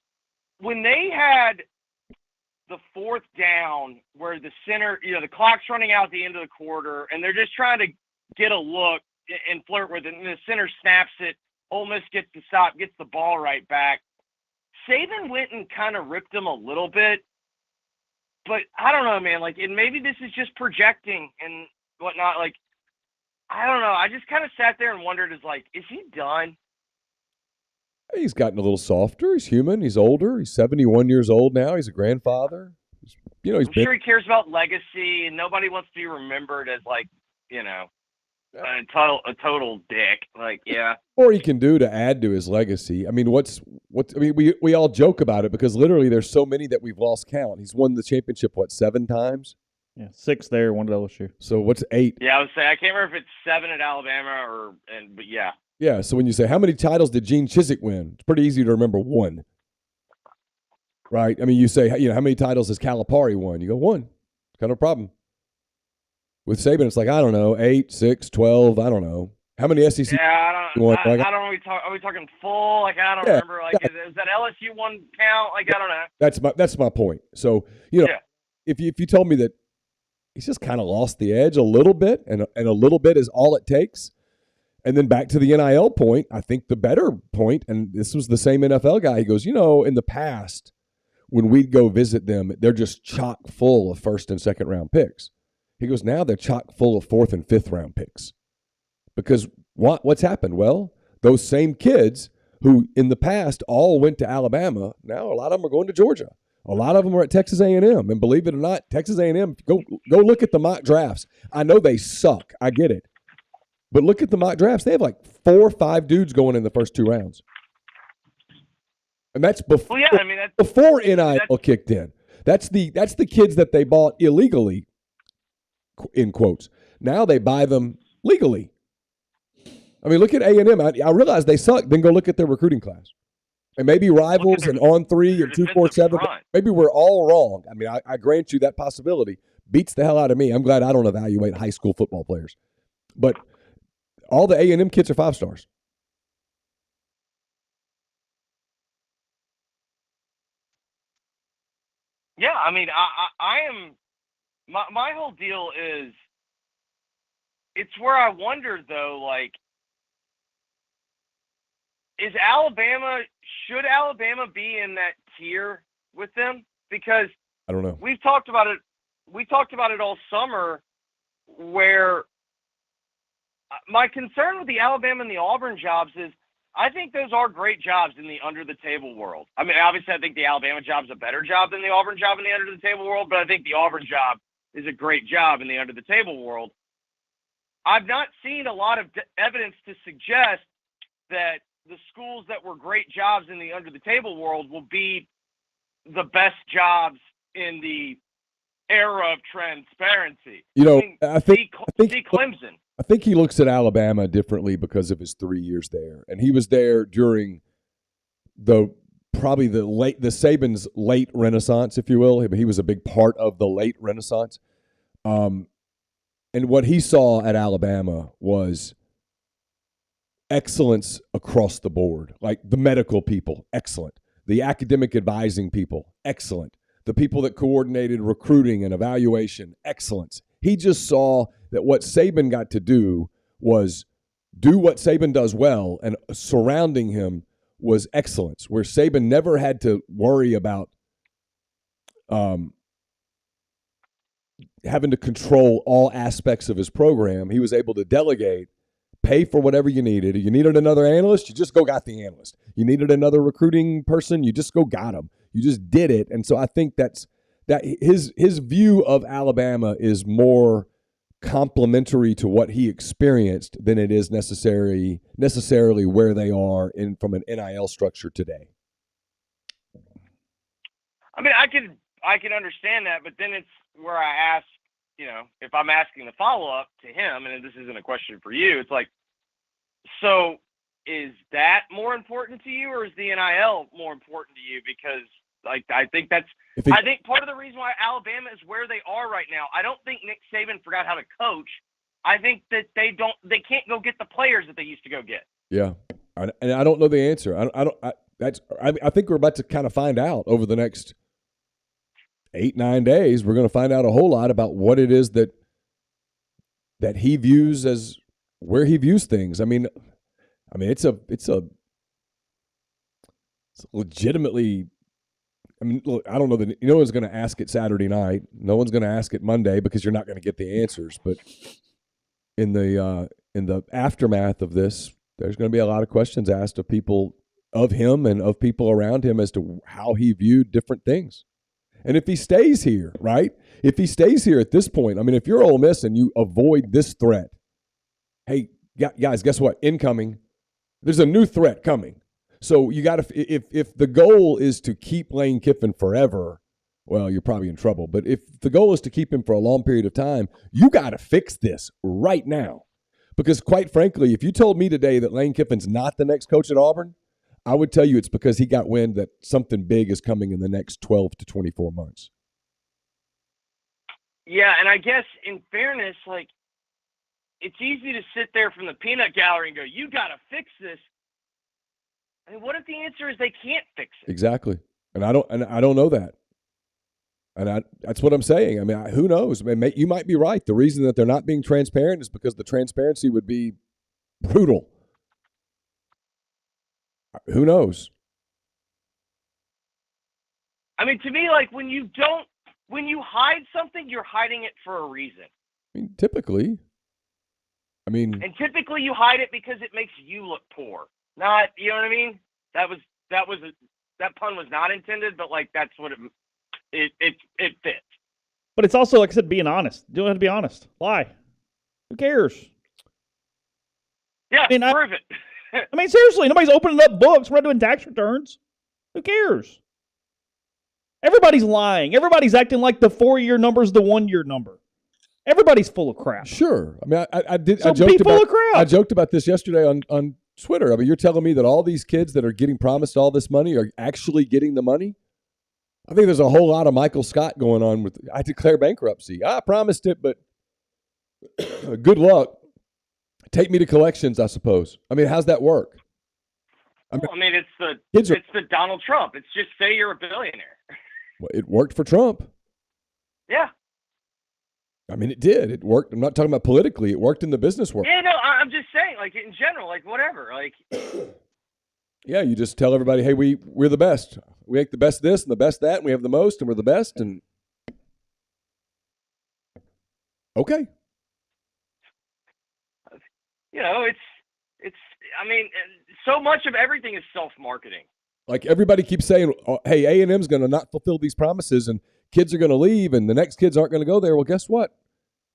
when they had the fourth down where the center, you know, the clock's running out at the end of the quarter and they're just trying to get a look and flirt with it, and the center snaps it, Ole Miss gets the stop, gets the ball right back. Saban went and kind of ripped them a little bit, but I don't know, man. Like, and maybe this is just projecting and whatnot. Like, I don't know. I just kind of sat there and wondered, is he done? He's gotten a little softer. He's human. He's older. He's 71 years old now. He's a grandfather. I'm sure he cares about legacy, and nobody wants to be remembered as, like, you know, a total dick. Like, yeah. Or he can do to add to his legacy. I mean, we all joke about it because literally there's so many that we've lost count. He's won the championship, 7 times? Yeah, 6 there, 1 at LSU. So what's 8? Yeah, I would say I can't remember if it's 7 at Alabama but yeah. Yeah, so when you say, how many titles did Gene Chizik win? It's pretty easy to remember 1. Right? I mean, you say, you know, how many titles has Calipari won? You go, 1. It's kind of a problem. With Saban, it's like, I don't know, 8, 6, 12, I don't know. How many SEC? Yeah, I don't know. Are we talking full? Like, I don't remember. Like, is that LSU one count? Like, I don't know. That's my point. So, you know, if you told me that he's just kind of lost the edge a little bit, and a little bit is all it takes. And then back to the NIL point, I think the better point, and this was the same NFL guy, he goes, you know, in the past, when we'd go visit them, they're just chock full of 1st and 2nd round picks. He goes, now they're chock full of 4th and 5th round picks. Because what's happened? Well, those same kids who in the past all went to Alabama, now a lot of them are going to Georgia. A lot of them are at Texas A&M. And believe it or not, Texas A&M, go look at the mock drafts. I know they suck. I get it. But look at the mock drafts. They have like 4 or 5 dudes going in the first 2 rounds. And that's before, before NIL kicked in. That's the kids that they bought illegally, in quotes. Now they buy them legally. I mean, look at A&M. I realize they suck. Then go look at their recruiting class. And maybe Rivals and On 3 and 247. Maybe we're all wrong. I mean, I grant you that possibility. Beats the hell out of me. I'm glad I don't evaluate high school football players. But all the A&M kids are 5 stars. Yeah, I mean, I am – my whole deal is it's where I wonder, though, like, should Alabama be in that tier with them? Because I don't know. We've talked about it all summer, where my concern with the Alabama and the Auburn jobs is I think those are great jobs in the under-the-table world. I mean, obviously, I think the Alabama job is a better job than the Auburn job in the under-the-table world, but I think the Auburn job is a great job in the under-the-table world. I've not seen a lot of evidence to suggest that the schools that were great jobs in the under-the-table world will be the best jobs in the era of transparency. I think Clemson. I think he looks at Alabama differently because of his 3 years there, and he was there during probably the Saban's late Renaissance, if you will. He was a big part of the late Renaissance, and what he saw at Alabama was excellence across the board. Like the medical people, excellent. The academic advising people, excellent. The people that coordinated recruiting and evaluation, excellence. He just saw that what Saban got to do was do what Saban does well, and surrounding him was excellence, where Saban never had to worry about having to control all aspects of his program. He was able to delegate, pay for whatever you needed. You needed another analyst, you just go got the analyst. You needed another recruiting person, you just go got him. You just did it. And so I think that his view of Alabama is more complementary to what he experienced than it is necessarily where they are from an NIL structure today. I mean, I can understand that, but then it's where I ask, if I'm asking the follow-up to him, and this isn't a question for you, it's like, so is that more important to you, or is the NIL more important to you? Because I think part of the reason why Alabama is where they are right now, I don't think Nick Saban forgot how to coach. I think that they can't go get the players that they used to go get. Yeah, and I don't know the answer. I think we're about to kind of find out over the next 8-9 days. We're going to find out a whole lot about what it is that he views as where he views things. I mean, it's legitimately. I mean, look, I don't know that no one's going to ask it Saturday night. No one's going to ask it Monday because you're not going to get the answers. But in the aftermath of this, there's going to be a lot of questions asked of people, of him and of people around him, as to how he viewed different things. And if he stays here, right? If he stays here at this point, I mean, if you're Ole Miss and you avoid this threat, hey, guys, guess what? Incoming. There's a new threat coming. So you got to, if the goal is to keep Lane Kiffin forever, well, you're probably in trouble. But if the goal is to keep him for a long period of time, you got to fix this right now. Because quite frankly, if you told me today that Lane Kiffin's not the next coach at Auburn, I would tell you it's because he got wind that something big is coming in the next 12 to 24 months. Yeah, and I guess in fairness, it's easy to sit there from the peanut gallery and go, you got to fix this. I mean, what if the answer is they can't fix it? Exactly, and I don't know that, and that's what I'm saying. I mean, who knows? I mean, you might be right. The reason that they're not being transparent is because the transparency would be brutal. Who knows? I mean, to me, when you hide something, you're hiding it for a reason. I mean, typically. And typically you hide it because it makes you look poor. Not, you know what I mean? That pun was not intended, but that's what it fits. But it's also, like I said, being honest. You don't have to be honest. Lie. Who cares? Yeah, prove it. I mean, seriously, nobody's opening up books. We're not doing tax returns. Who cares? Everybody's lying. Everybody's acting like the 4-year number is the 1-year number. Everybody's full of crap. Sure. I mean, I joked full of crap. I joked about this yesterday on Twitter. I mean, you're telling me that all these kids that are getting promised all this money are actually getting the money? I think there's a whole lot of Michael Scott going on with, I declare bankruptcy. I promised it, but good luck. Take me to collections, I suppose. I mean, how's that work? It's the Donald Trump. It's just say you're a billionaire. Well, it worked for Trump. Yeah. I mean, it did. It worked. I'm not talking about politically. It worked in the business world. Yeah, no, I'm just saying, in general, whatever. Yeah, you just tell everybody, hey, we're the best. We make the best this and the best that, and we have the most, and we're the best. And okay. It's. I mean, so much of everything is self-marketing. Like everybody keeps saying, hey, A&M's going to not fulfill these promises, and kids are going to leave, and the next kids aren't going to go there. Well, guess what?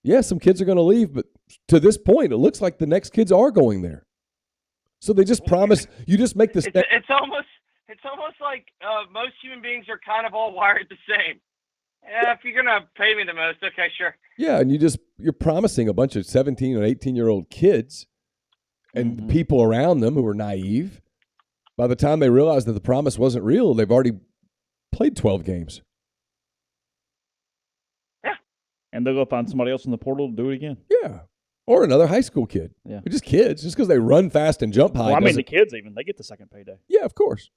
Yeah, some kids are going to leave, but to this point, it looks like the next kids are going there. So they just promise. You just make this. It's almost like most human beings are kind of all wired the same. Yeah, if you're gonna pay me the most, okay, sure. Yeah, and you're promising a bunch of 17 or 18-year-old kids and the people around them who are naive. By the time they realize that the promise wasn't real, they've already played 12 games. Yeah, and they'll go find somebody else in the portal to do it again. Yeah. Or another high school kid. Yeah. They're just kids. Just because they run fast and jump high. Well, I mean, the kids even, they get the second payday. Yeah, of course.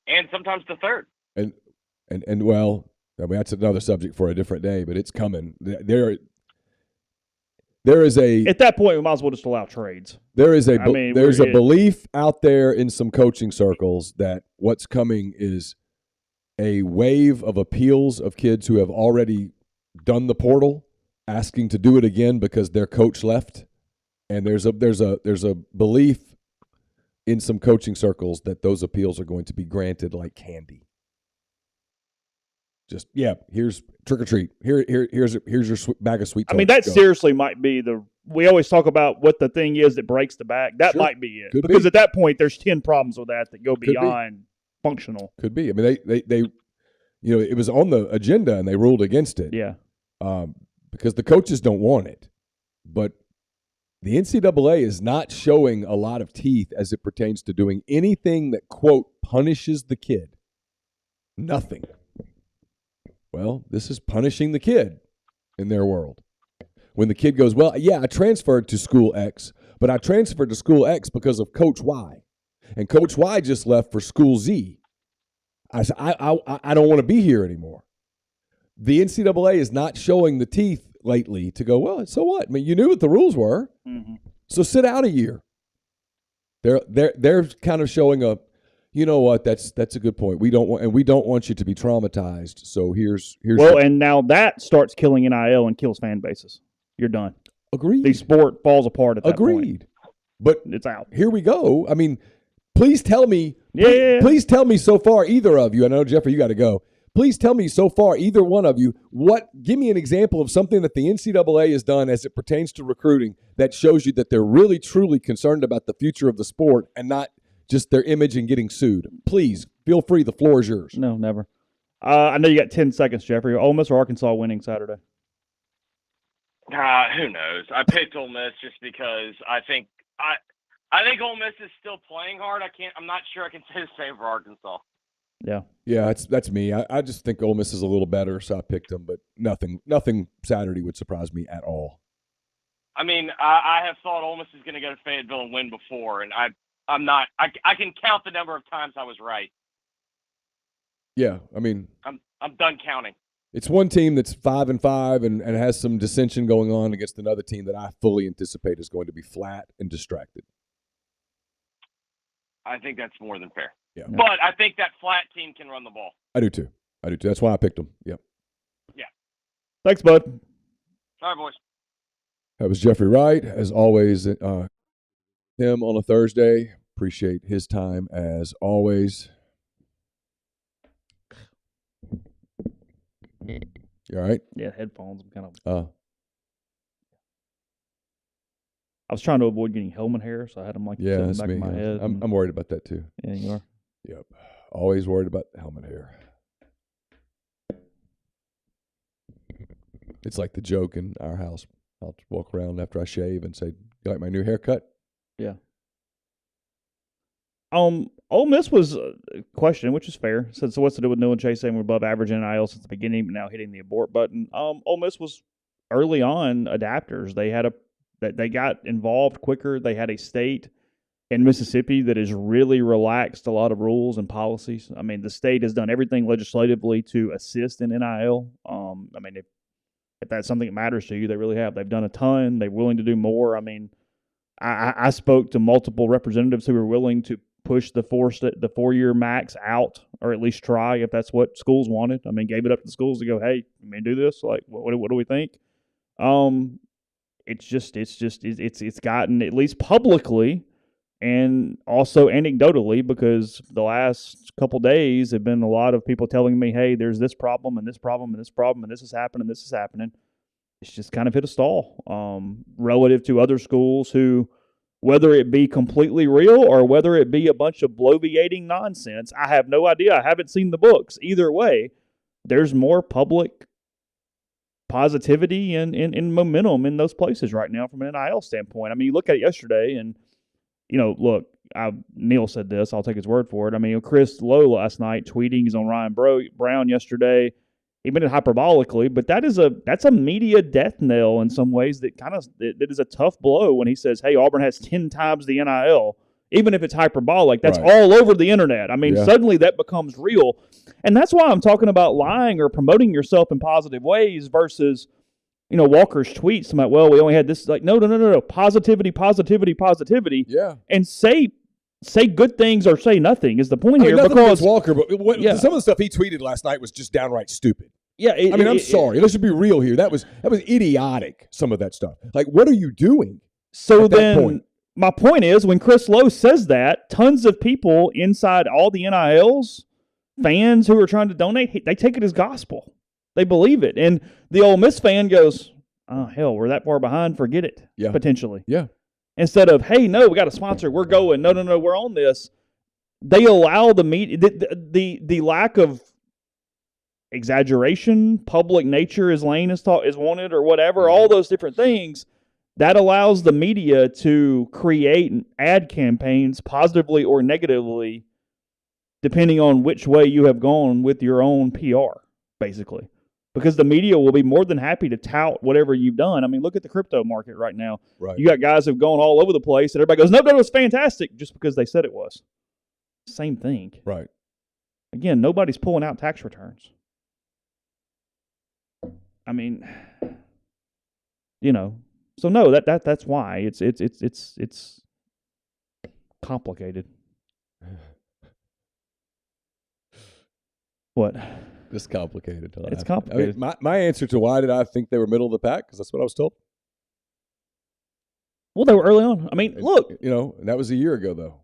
And sometimes the third. And well, I mean, that's another subject for a different day, but it's coming. There is a at that point we might as well just allow trades. There's a belief out there in some coaching circles that what's coming is a wave of appeals of kids who have already done the portal, asking to do it again because their coach left, and there's a belief in some coaching circles that those appeals are going to be granted like candy. Just here's trick or treat. Here's your bag of sweet. I mean, that seriously might be we always talk about what the thing is that breaks the back. That might be it. Because at that point, there's 10 problems with that go beyond functional. Could be. I mean, they it was on the agenda and they ruled against it. Yeah. Because the coaches don't want it, but the NCAA is not showing a lot of teeth as it pertains to doing anything that quote punishes the kid. Nothing. Well, this is punishing the kid in their world. When the kid goes, well, yeah, I transferred to school X, but I transferred to school X because of Coach Y. And Coach Y just left for school Z. I said, I don't want to be here anymore. The NCAA is not showing the teeth lately to go, well, so what? I mean, you knew what the rules were. Mm-hmm. So sit out a year. They're kind of showing a, you know what? That's a good point. We don't want you to be traumatized. So here's and now that starts killing NIL and kills fan bases. You're done. Agreed. The sport falls apart at that point. Agreed. But it's out. Here we go. I mean, please tell me. Please tell me so far, either of you. I know Jeffrey, you got to go. Please tell me so far, either one of you, give me an example of something that the NCAA has done as it pertains to recruiting that shows you that they're really, truly concerned about the future of the sport and not just their image and getting sued. Please, feel free. The floor is yours. No, never. I know you got 10 seconds, Jeffrey. Ole Miss or Arkansas winning Saturday? Who knows? I picked Ole Miss just because I think Ole Miss is still playing hard. I'm not sure I can say the same for Arkansas. Yeah, that's me. I just think Ole Miss is a little better, so I picked them. But nothing Saturday would surprise me at all. I mean, I have thought Ole Miss is going to go to Fayetteville and win before, and I'm not. I can count the number of times I was right. Yeah, I mean, I'm done counting. It's one team that's 5-5 and has some dissension going on against another team that I fully anticipate is going to be flat and distracted. I think that's more than fair. Yeah. But I think that flat team can run the ball. I do too. That's why I picked them. Yep. Yeah. Thanks, bud. All right, boys. That was Jeffrey Wright. As always, him on a Thursday. Appreciate his time as always. You all right? Yeah, headphones. I'm kind of. I was trying to avoid getting helmet hair, so I had them like in the back of my head. I'm worried about that too. Yeah, you are. Yep. Always worried about helmet hair. It's like the joke in our house. I'll walk around after I shave and say, "You like my new haircut?" Yeah. Ole Miss was a question, which is fair. Said, so what's to do with Neal and Chase saying we're above average NIL since the beginning, but now hitting the abort button? Ole Miss was early on adapters. They got involved quicker. They had a state in Mississippi that has really relaxed a lot of rules and policies. I mean, the state has done everything legislatively to assist in NIL. I mean, if that's something that matters to you, they really have. They've done a ton. They're willing to do more. I mean, I spoke to multiple representatives who were willing to push the 4-year max out, or at least try if that's what schools wanted. I mean, gave it up to the schools to go, hey, do this. Like, what do we think? It's gotten, at least publicly and also anecdotally, because the last couple days have been a lot of people telling me, hey, there's this problem and this problem and this problem and this is happening, this is happening. It's just kind of hit a stall relative to other schools who, whether it be completely real or whether it be a bunch of bloviating nonsense, I have no idea. I haven't seen the books. Either way, there's more public positivity and momentum in those places right now from an NIL standpoint. I mean, you look at it yesterday and, look, Neal said this. I'll take his word for it. I mean, Chris Lowe last night tweeting, he's on Ryan Brown yesterday. He made it hyperbolically, but that's a media death knell in some ways that that is a tough blow when he says, hey, Auburn has 10 times the NIL. Even if it's hyperbolic, that's right. all over the internet. I mean, Suddenly that becomes real. And that's why I'm talking about lying or promoting yourself in positive ways versus, Walker's tweets about, well, we only had this. Like, no. Positivity. Yeah. And say good things or say nothing is the point here. Nothing because against Walker, but some of the stuff he tweeted last night was just downright stupid. Yeah. I'm sorry. Let's just be real here. That was idiotic, some of that stuff. Like, what are you doing at that point? My point is, when Chris Lowe says that, tons of people inside all the NILs, fans who are trying to donate, they take it as gospel. They believe it. And the Ole Miss fan goes, oh, hell, we're that far behind, forget it, potentially. Yeah. Instead of, hey, no, we got a sponsor, we're going, no, we're on this. They allow the media, the lack of exaggeration, public nature, as Lane is wanted or whatever, all those different things, that allows the media to create ad campaigns positively or negatively depending on which way you have gone with your own PR, basically. Because the media will be more than happy to tout whatever you've done. I mean, look at the crypto market right now. Right. You got guys who've gone all over the place, and everybody goes, no, it's fantastic, just because they said it was. Same thing. Right. Again, nobody's pulling out tax returns. I mean, so no, that's why it's complicated. What? Just complicated. It's complicated. I mean, my answer to why did I think they were middle of the pack, because that's what I was told. Well, they were early on. I mean, look. That was a year ago, though.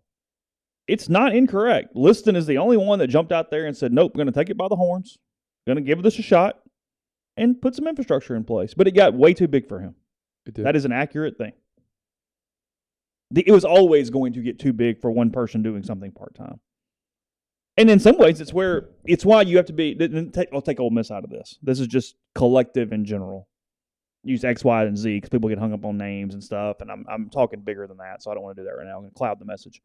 It's not incorrect. Liston is the only one that jumped out there and said, nope, we're going to take it by the horns, going to give this a shot, and put some infrastructure in place. But it got way too big for him. It did. That is an accurate thing. It was always going to get too big for one person doing something part-time. And in some ways, it's why you have to be. I'll take Ole Miss out of this. This is just collective in general. Use X, Y, and Z because people get hung up on names and stuff. And I'm talking bigger than that, so I don't want to do that right now. I'm going to cloud the message.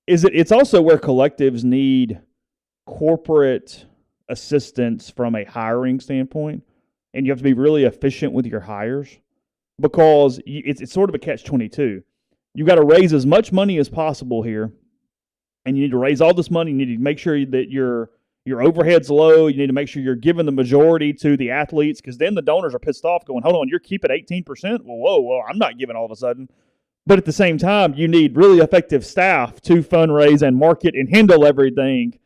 It's also where collectives need corporate assistance from a hiring standpoint, and you have to be really efficient with your hires because it's sort of a catch-22. You got to raise as much money as possible here. And you need to raise all this money. You need to make sure that your overhead's low. You need to make sure you're giving the majority to the athletes, because then the donors are pissed off going, hold on, you're keeping 18%? Whoa, I'm not giving all of a sudden. But at the same time, you need really effective staff to fundraise and market and handle everything.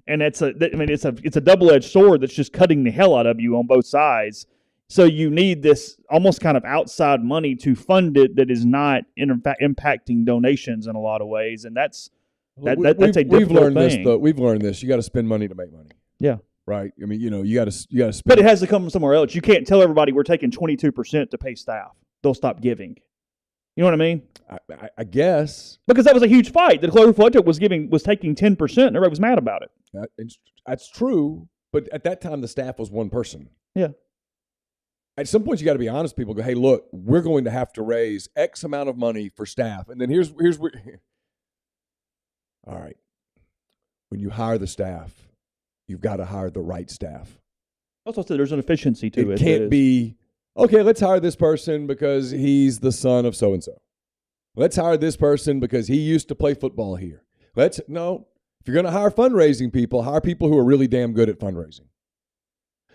And it's a double-edged sword that's just cutting the hell out of you on both sides. So you need this almost kind of outside money to fund it that is not impacting donations in a lot of ways. And that's a difficult thing. We've learned this. You got to spend money to make money. Yeah. Right. I mean, you got to spend. But it has to come from somewhere else. You can't tell everybody we're taking 22% to pay staff. They'll stop giving. You know what I mean? I guess, because that was a huge fight. The Clover Fletcher was taking 10%, and everybody was mad about it. That's true. But at that time, the staff was one person. Yeah. At some point, you got to be honest. People go, hey, look, we're going to have to raise X amount of money for staff, and then here's where. All right. When you hire the staff, you've got to hire the right staff. Also, there's an efficiency to it. It can't be, okay, let's hire this person because he's the son of so-and-so. Let's hire this person because he used to play football here. No. If you're going to hire fundraising people, hire people who are really damn good at fundraising.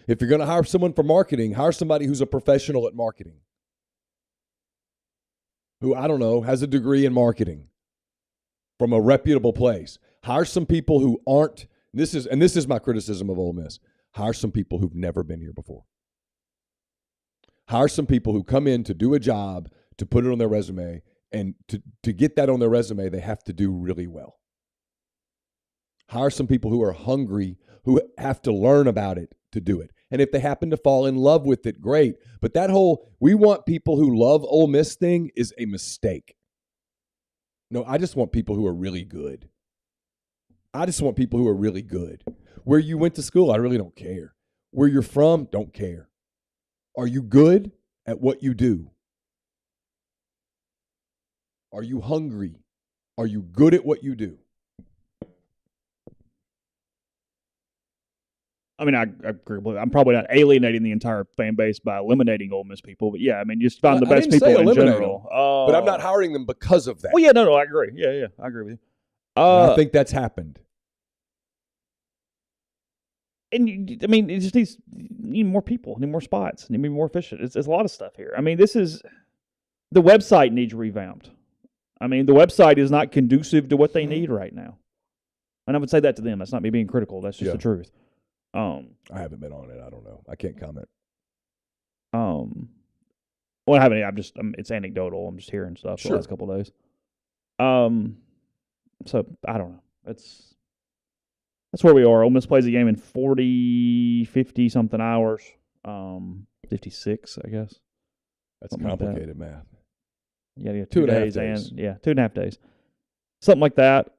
If you're going to hire someone for marketing, hire somebody who's a professional at marketing. Who, I don't know, has a degree in marketing. from a reputable place. Hire some people who aren't. This is my criticism of Ole Miss. Hire some people who've never been here before. Hire some people who come in to do a job, to put it on their resume, and to get that on their resume, they have to do really well. Hire some people who are hungry, who have to learn about it to do it. And if they happen to fall in love with it, great. But that whole we want people who love Ole Miss thing is a mistake. No, I just want people who are really good. I just want people who are really good. Where you went to school, I really don't care. Where you're from, don't care. Are you good at what you do? Are you hungry? Are you good at what you do? I mean, I agree. I'm probably not alienating the entire fan base by eliminating Ole Miss people, but yeah, I mean, just find the best people in general. But I'm not hiring them because of that. Well, yeah, no, I agree. Yeah, I agree with you. I think that's happened. And I mean, it just need more people, need more spots, need to be more efficient. It's a lot of stuff here. I mean, the website needs revamped. I mean, the website is not conducive to what they need right now. And I would say that to them. That's not me being critical. That's just the truth. I haven't been on it. I don't know. I can't comment. Well, I haven't. It's anecdotal. I'm just hearing stuff the last couple of days. So I don't know. That's where we are. Ole Miss plays a game in 50 something hours. 56, I guess. That's complicated math. Yeah, 2 days. 2.5 days. Something like that.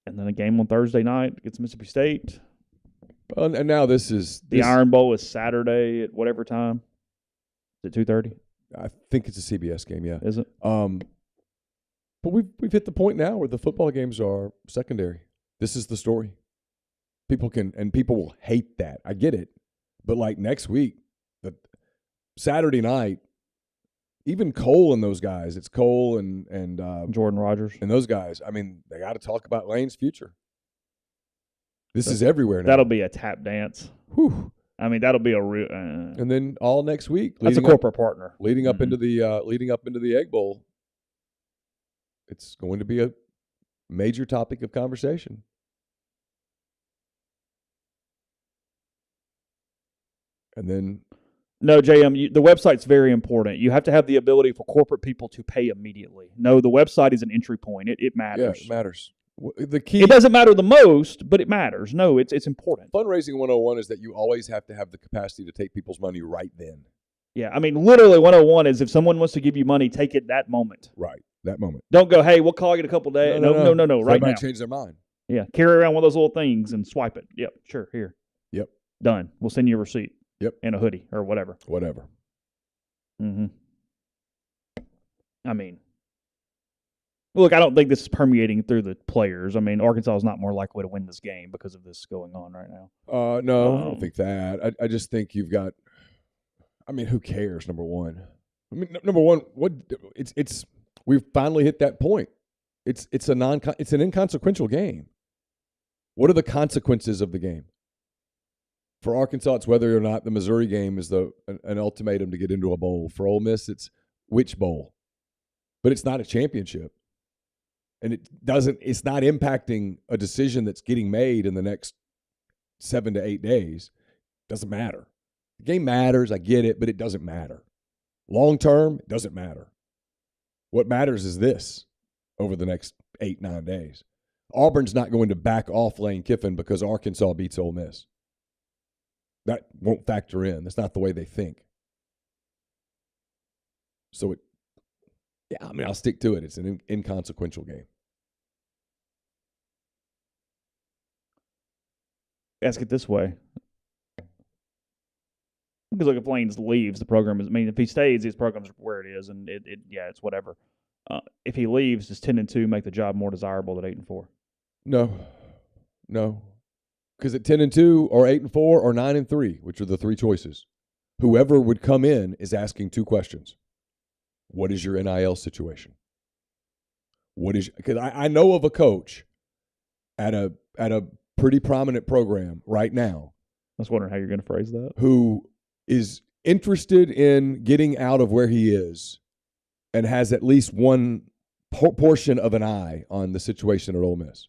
And then a game on Thursday night against Mississippi State. And now the Iron Bowl is Saturday at whatever time. Is it 2:30? I think it's a CBS game, yeah. Is it? But we've hit the point now where the football games are secondary. This is the story. People will hate that. I get it. But like next week, the Saturday night, even Cole and those guys, it's Cole and Jordan Rogers and those guys. I mean, they got to talk about Lane's future. This is everywhere now. That'll be a tap dance. Whew. I mean, that'll be a real. And then all next week, that's a corporate partner. Leading up into the Egg Bowl, it's going to be a major topic of conversation. And then. No, JM, the website's very important. You have to have the ability for corporate people to pay immediately. No, the website is an entry point. It matters. Yeah, it matters. The key. It doesn't matter the most, but it matters. No, it's important. Fundraising 101 is that you always have to have the capacity to take people's money right then. Yeah, I mean, literally 101 is if someone wants to give you money, take it that moment. Right, that moment. Don't go, hey, we'll call you in a couple days. No, right now. Change their mind. Yeah, carry around one of those little things and swipe it. Yep, sure, here. Yep. Done. We'll send you a receipt. Yep. And a hoodie or whatever. Whatever. Mm-hmm. I mean, look, I don't think this is permeating through the players. I mean, Arkansas is not more likely to win this game because of this going on right now. No, I don't think that. I just think you've got. I mean, who cares? Number one. I mean, number one. It's we've finally hit that point. It's an inconsequential game. What are the consequences of the game? For Arkansas, it's whether or not the Missouri game is an ultimatum to get into a bowl. For Ole Miss, it's which bowl. But it's not a championship. And it's not impacting a decision that's getting made in the next 7 to 8 days. Doesn't matter. The game matters, I get it, but it doesn't matter. Long term, it doesn't matter. What matters is this over the next 8-9 days. Auburn's not going to back off Lane Kiffin because Arkansas beats Ole Miss. That won't factor in. That's not the way they think. So, I'll stick to it. It's an inconsequential game. Ask it this way. Because look, if Lane leaves, the program is. I mean, if he stays, his program's where it is, and it's whatever. If he leaves, does 10-2 make the job more desirable than 8-4? No. Because at 10-2 or 8-4 or 9-3, which are the three choices, whoever would come in is asking two questions. What is your NIL situation? Because I know of a coach at a pretty prominent program right now. I was wondering how you're going to phrase that. Who is interested in getting out of where he is and has at least one portion of an eye on the situation at Ole Miss.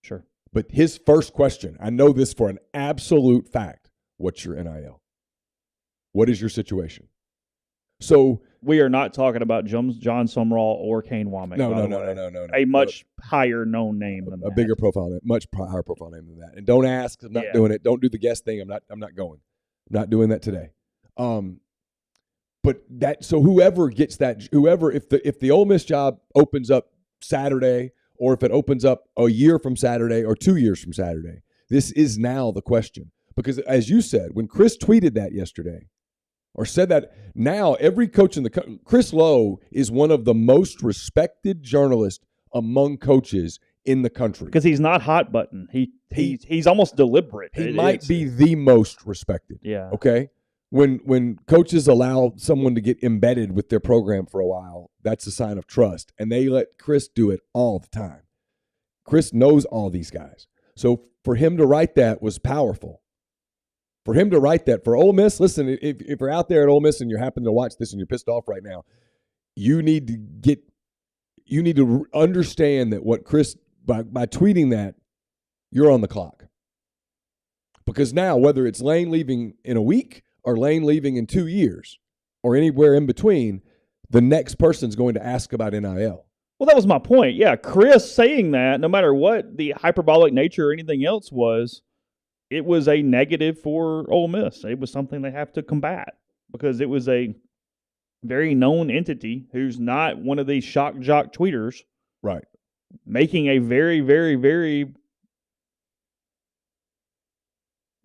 Sure. But his first question, I know this for an absolute fact, what's your NIL? What is your situation? So we are not talking about John Sumrall or Kane Womack. No. A much higher known name than that. A bigger profile name, much higher profile name than that. And don't ask, I'm not doing it. Don't do the guess thing. I'm not going. I'm not doing that today. But that, so whoever gets that, if the Ole Miss job opens up Saturday, or if it opens up a year from Saturday or 2 years from Saturday, this is now the question. Because as you said, when Chris tweeted that yesterday, or said that, now every coach in the country, Chris Lowe is one of the most respected journalists among coaches in the country. Because he's not hot button. He's almost deliberate. He might be the most respected. Yeah. Okay? When coaches allow someone to get embedded with their program for a while, that's a sign of trust. And they let Chris do it all the time. Chris knows all these guys. So for him to write that was powerful. For him to write that for Ole Miss, listen, if you're out there at Ole Miss and you're happening to watch this and you're pissed off right now, you need to understand that what Chris, by tweeting that, you're on the clock. Because now, whether it's Lane leaving in a week or Lane leaving in 2 years or anywhere in between, the next person's going to ask about NIL. Well, that was my point. Yeah, Chris saying that, no matter what the hyperbolic nature or anything else was, it was a negative for Ole Miss. It was something they have to combat because it was a very known entity who's not one of these shock jock tweeters. Right. Making a very, very, very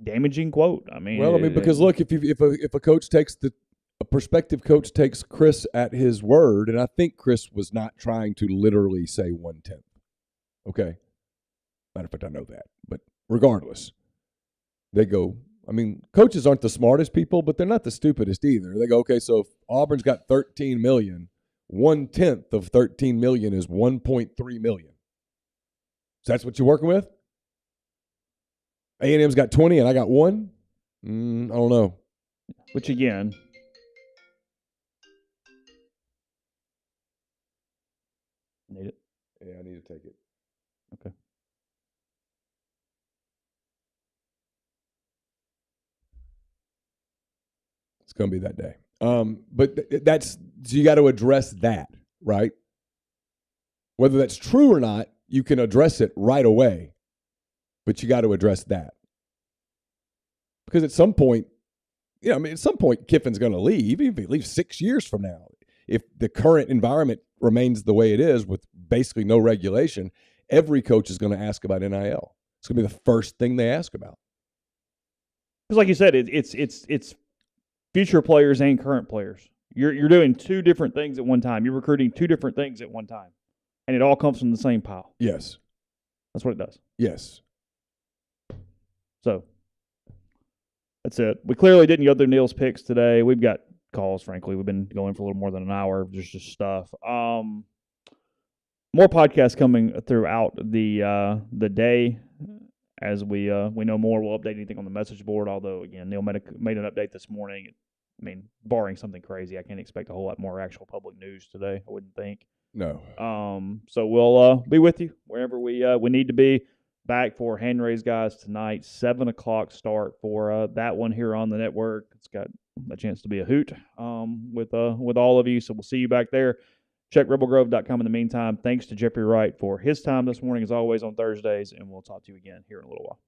damaging quote. I mean, because look, if a coach takes a prospective coach takes Chris at his word, and I think Chris was not trying to literally say 1/10. Okay. Matter of fact, I know that. But regardless, they go, I mean, coaches aren't the smartest people, but they're not the stupidest either. They go, okay, so if Auburn's got $13 million, 1/10 of $13 million is $1.3 million. So that's what you're working with? A&M's got 20 and I got 1? I don't know. Which again, need it? Yeah, I need to take it. Okay. It's going to be that day. But that's, so you got to address that, right? Whether that's true or not, you can address it right away, but you got to address that. Because at some point, at some point, Kiffin's going to leave, even if he leaves 6 years from now. If the current environment remains the way it is with basically no regulation, every coach is going to ask about NIL. It's going to be the first thing they ask about. Because like you said, it's future players and current players. You're doing two different things at one time. You're recruiting two different things at one time. And it all comes from the same pile. Yes. That's what it does. Yes. So, that's it. We clearly didn't go through Neal's picks today. We've got calls, frankly. We've been going for a little more than an hour. There's just stuff. More podcasts coming throughout the day. As we know more, we'll update anything on the message board. Although, again, Neal made an update this morning. I mean, barring something crazy, I can't expect a whole lot more actual public news today, I wouldn't think. No. So we'll be with you wherever we need to be. Back for Hand Raise Guys tonight, 7 o'clock start for that one here on the network. It's got a chance to be a hoot with all of you. So we'll see you back there. Check rebelgrove.com in the meantime. Thanks to Jeffrey Wright for his time this morning, as always, on Thursdays, and we'll talk to you again here in a little while.